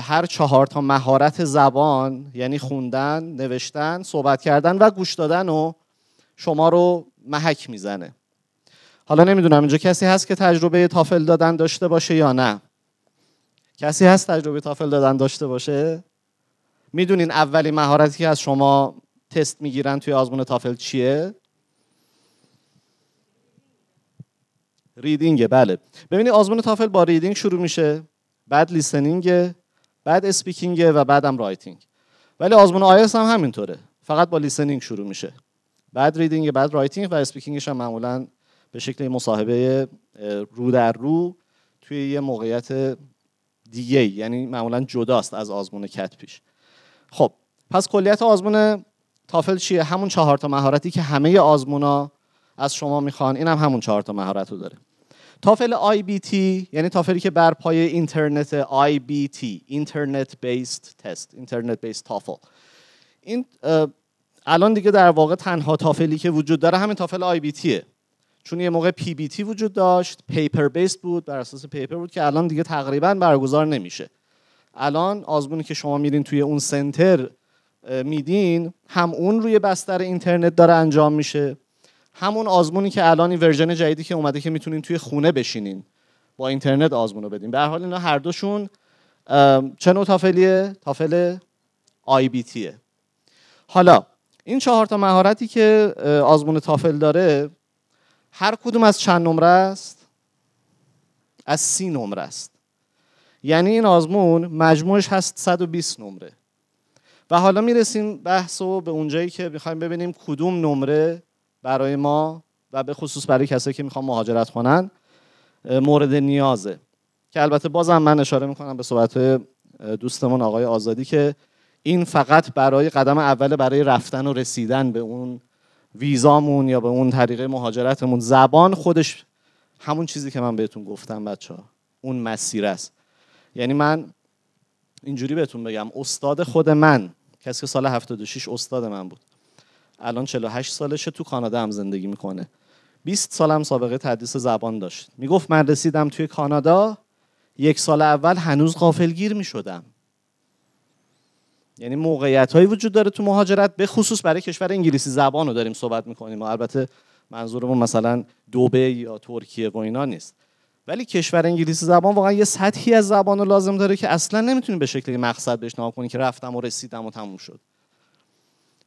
هر 4 تا مهارت زبان، یعنی خوندن، نوشتن، صحبت کردن و گوش دادن و شما رو محک میزنه. حالا نمیدونم اینجا کسی هست که تجربه تافل دادن داشته باشه یا نه؟ کسی هست تجربه تافل دادن داشته باشه؟ میدونین اولین مهارتی که از شما تست میگیرن توی آزمون تافل چیه؟ ریدینگه. بله. ببینید آزمون تافل با ریدینگ شروع میشه، بعد لیسنینگ، بعد اسپیکینگ و بعدم رایتینگ. ولی آزمون آیلتس هم همینطوره، فقط با لیسنینگ شروع میشه، بعد ریدینگ، بعد رایتینگ و اسپیکینگش هم معمولا به شکل مصاحبه رو در رو توی یه موقعیت دیگه، یعنی معمولا جداست از آزمون کت پیش. خب پس کلیت آزمون تافل چیه؟ همون 4 تا مهارتی که همه آزمونا از شما میخوان، این هم همون 4 تا مهارت رو داره. تافل IBT یعنی تافلی که بر پایه اینترنت، IBT اینترنت بیسد تست، اینترنت بیسد تافل. این الان دیگه در واقع تنها تافلی که وجود داره همین تافل IBTه، چون یه موقع PBT وجود داشت، پیپر بیسد بود، بر اساس پیپر بود، که الان دیگه تقریبا برگزار نمیشه. الان آزمونی که شما میرین توی اون سنتر میدین، هم اون روی بستر اینترنت داره انجام میشه، همون آزمونی که الان این ورژن جدیدی که اومده که میتونین توی خونه بشینین با اینترنت آزمون رو بدین. به هر حال اینا هر دوشون چه نوع تافلیه؟ تافل IBTه. حالا این 4 تا مهارتی که آزمون تافل داره هر کدوم از چند نمره است؟ از 30 نمره است. یعنی این آزمون مجموعش هست 120 نمره. و حالا میرسیم بحثو به اونجایی که میخوایم ببینیم کدوم نمره برای ما و به خصوص برای کسایی که میخوان مهاجرت کنن مورد نیازه، که البته بازم من اشاره میکنم به صحبت دوستمون آقای آزادی که این فقط برای قدم اول، برای رفتن و رسیدن به اون ویزامون یا به اون طریقه مهاجرتمون. زبان خودش همون چیزی که من بهتون گفتم بچه‌ها، اون مسیر است. یعنی من اینجوری بهتون بگم، استاد خود من، کسی که سال 76 استاد من بود، الان 48 سالشه، تو کانادا هم زندگی میکنه، 20 سالم سابقه تدریس زبان داشت. میگفت من رسیدم توی کانادا 1 سال اول هنوز غافلگیر میشدم. یعنی موقعیت‌هایی وجود داره تو مهاجرت، به خصوص برای کشور انگلیسی زبان رو داریم صحبت میکنیم. البته منظورمون مثلا دبی یا ترکیه و اینا نیست، ولی کشور انگلیسی زبان واقعا یه سطحی از زبان رو لازم داره که اصلا نمیتونی به شکل مقصد بهش نگاه کنی که رفتم و رسیدم و تموم شد.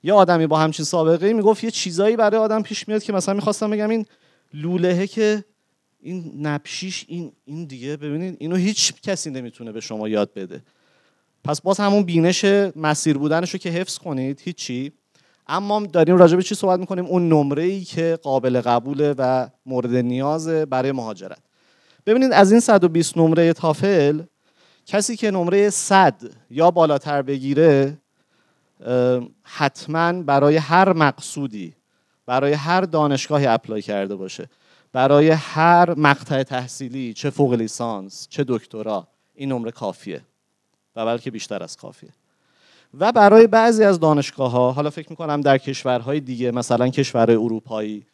یه آدمی با همچین سابقه‌ای میگفت یه چیزایی برای آدم پیش میاد که مثلا می‌خواستم بگم این لولهه که این نبشیش این دیگه، ببینید اینو هیچ کسی نمیتونه به شما یاد بده. پس باز همون بینش مسیر بودنشو که حفظ کنید، هیچی. اما داریم راجع به چی صحبت می‌کنیم؟ اون نمره‌ای که قابل قبوله و مورد نیازه برای مهاجرت. ببینید از این 120 نمره تافل، کسی که نمره 100 یا بالاتر بگیره حتما برای هر مقصودی، برای هر دانشگاهی اپلای کرده باشه، برای هر مقطع تحصیلی، چه فوق لیسانس چه دکترا، این نمره کافیه و بلکه بیشتر از کافیه. و برای بعضی از دانشگاه‌ها، حالا فکر می‌کنم در کشورهای دیگه، مثلا کشورهای اروپایی،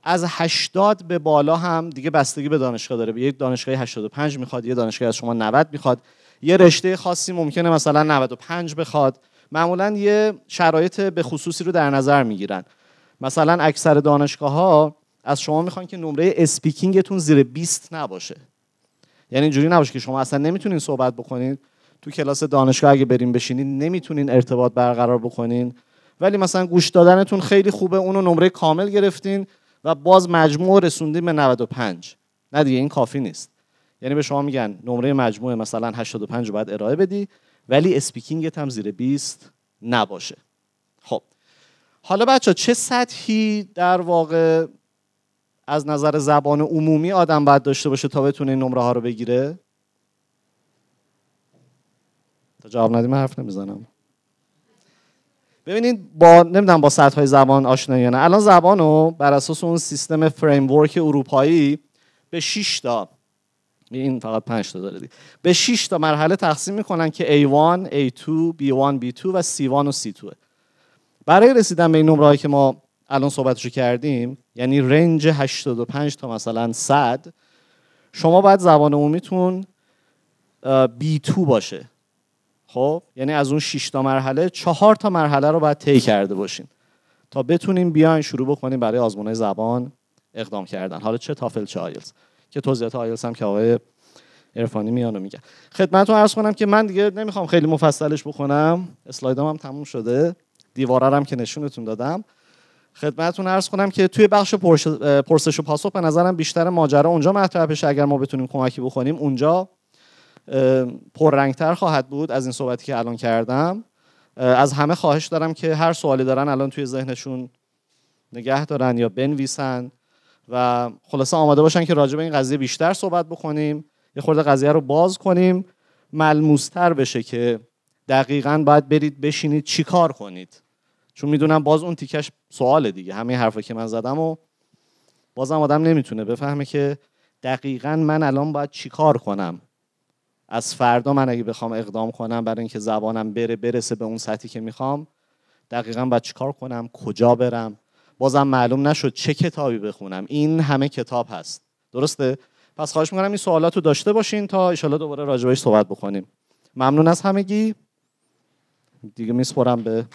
از 80 به بالا هم دیگه بستگی به دانشگاه داره. یک دانشگاهی 85 میخواد، یه دانشگاه از شما 90 میخواد، یه رشته خاصی ممکنه مثلا 95 بخواد. معمولا یه شرایط به خصوصی رو در نظر میگیرن. مثلا اکثر دانشگاه‌ها از شما میخوان که نمره اسپیکینگتون زیر 20 نباشه. یعنی اینجوری نباشه که شما اصلا نمیتونین صحبت بکنید تو کلاس دانشگاه، اگه بریم بشینین نمیتونین ارتباط برقرار بکنین، ولی مثلا گوش دادنتون خیلی خوبه، اونو نمره کامل گرفتین و باز مجموع رسوندین به 95. نه دیگه، این کافی نیست. یعنی به شما میگن نمره مجموع مثلا 85 رو باید ارائه بدی، ولی اسپیکینگت هم زیر 20 نباشه. خب حالا بچه چه سطحی در واقع از نظر زبان عمومی آدم باید داشته باشه تا بتونه این نمره ها رو بگیره؟ تا جواب ندیم من حرف نمیزنم. ببینید نمیدونم با سطح زبان آشنا یا نه. الان زبان رو بر اساس اون سیستم فریم ورک اروپایی به 6 تا، این فقط 5 تا داره، به 6 تا مرحله تقسیم میکنن که A1, A2, B1, B2 و C1 و C2. برای رسیدن به این نمره‌هایی که ما الان صحبتشو کردیم، یعنی رنج 85 تا مثلا 100، شما باید زبان عمومیتون B2 باشه. خب یعنی از اون 6 تا مرحله 4 تا مرحله رو باید طی کرده باشین تا بتونیم بیاین شروع بکنیم برای آزمون زبان اقدام کردن، حالا چه تافل چه آیلتس، که توضیحات آیلتس هم که آقای عرفانی میانو میگن. خدمتتون عرض کنم که من دیگه نمیخوام خیلی مفصلش بکنم، اسلایدام هم تموم شده، دیواره هم که نشونتون دادم. خدمتتون عرض کنم که توی بخش پرسش و پاسخ به نظرم بیشتر ماجرا اونجا مطرح بشه. اگر ما بتونیم کمکی بکنیم اونجا پررنگتر خواهد بود از این صحبتی که الان کردم. از همه خواهش دارم که هر سوالی دارن الان توی ذهنشون نگه دارن یا بنویسن و خلاصه آماده باشن که راجع به این قضیه بیشتر صحبت بکنیم، یه خورده قضیه رو باز کنیم، ملموس‌تر بشه که دقیقاً باید برید بشینید چی کار کنید. چون میدونم باز اون تیکش سواله دیگه، همه حرفا که من زدم و بازم آدم نمیتونه بفهمه که دقیقاً من الان باید چی کار کنم. از فردا من اگه بخوام اقدام کنم برای اینکه زبانم برسه به اون سطحی که میخوام، دقیقاً باید چی کار کنم، کجا برم. بازم معلوم نشد چه کتابی بخونم. این همه کتاب هست، درسته؟ پس خواهش میکنم این سوالاتو داشته باشین تا ان شاءالله دوباره راجع بهش صحبت بکنیم. ممنون از همگی. دیگه میسپرم به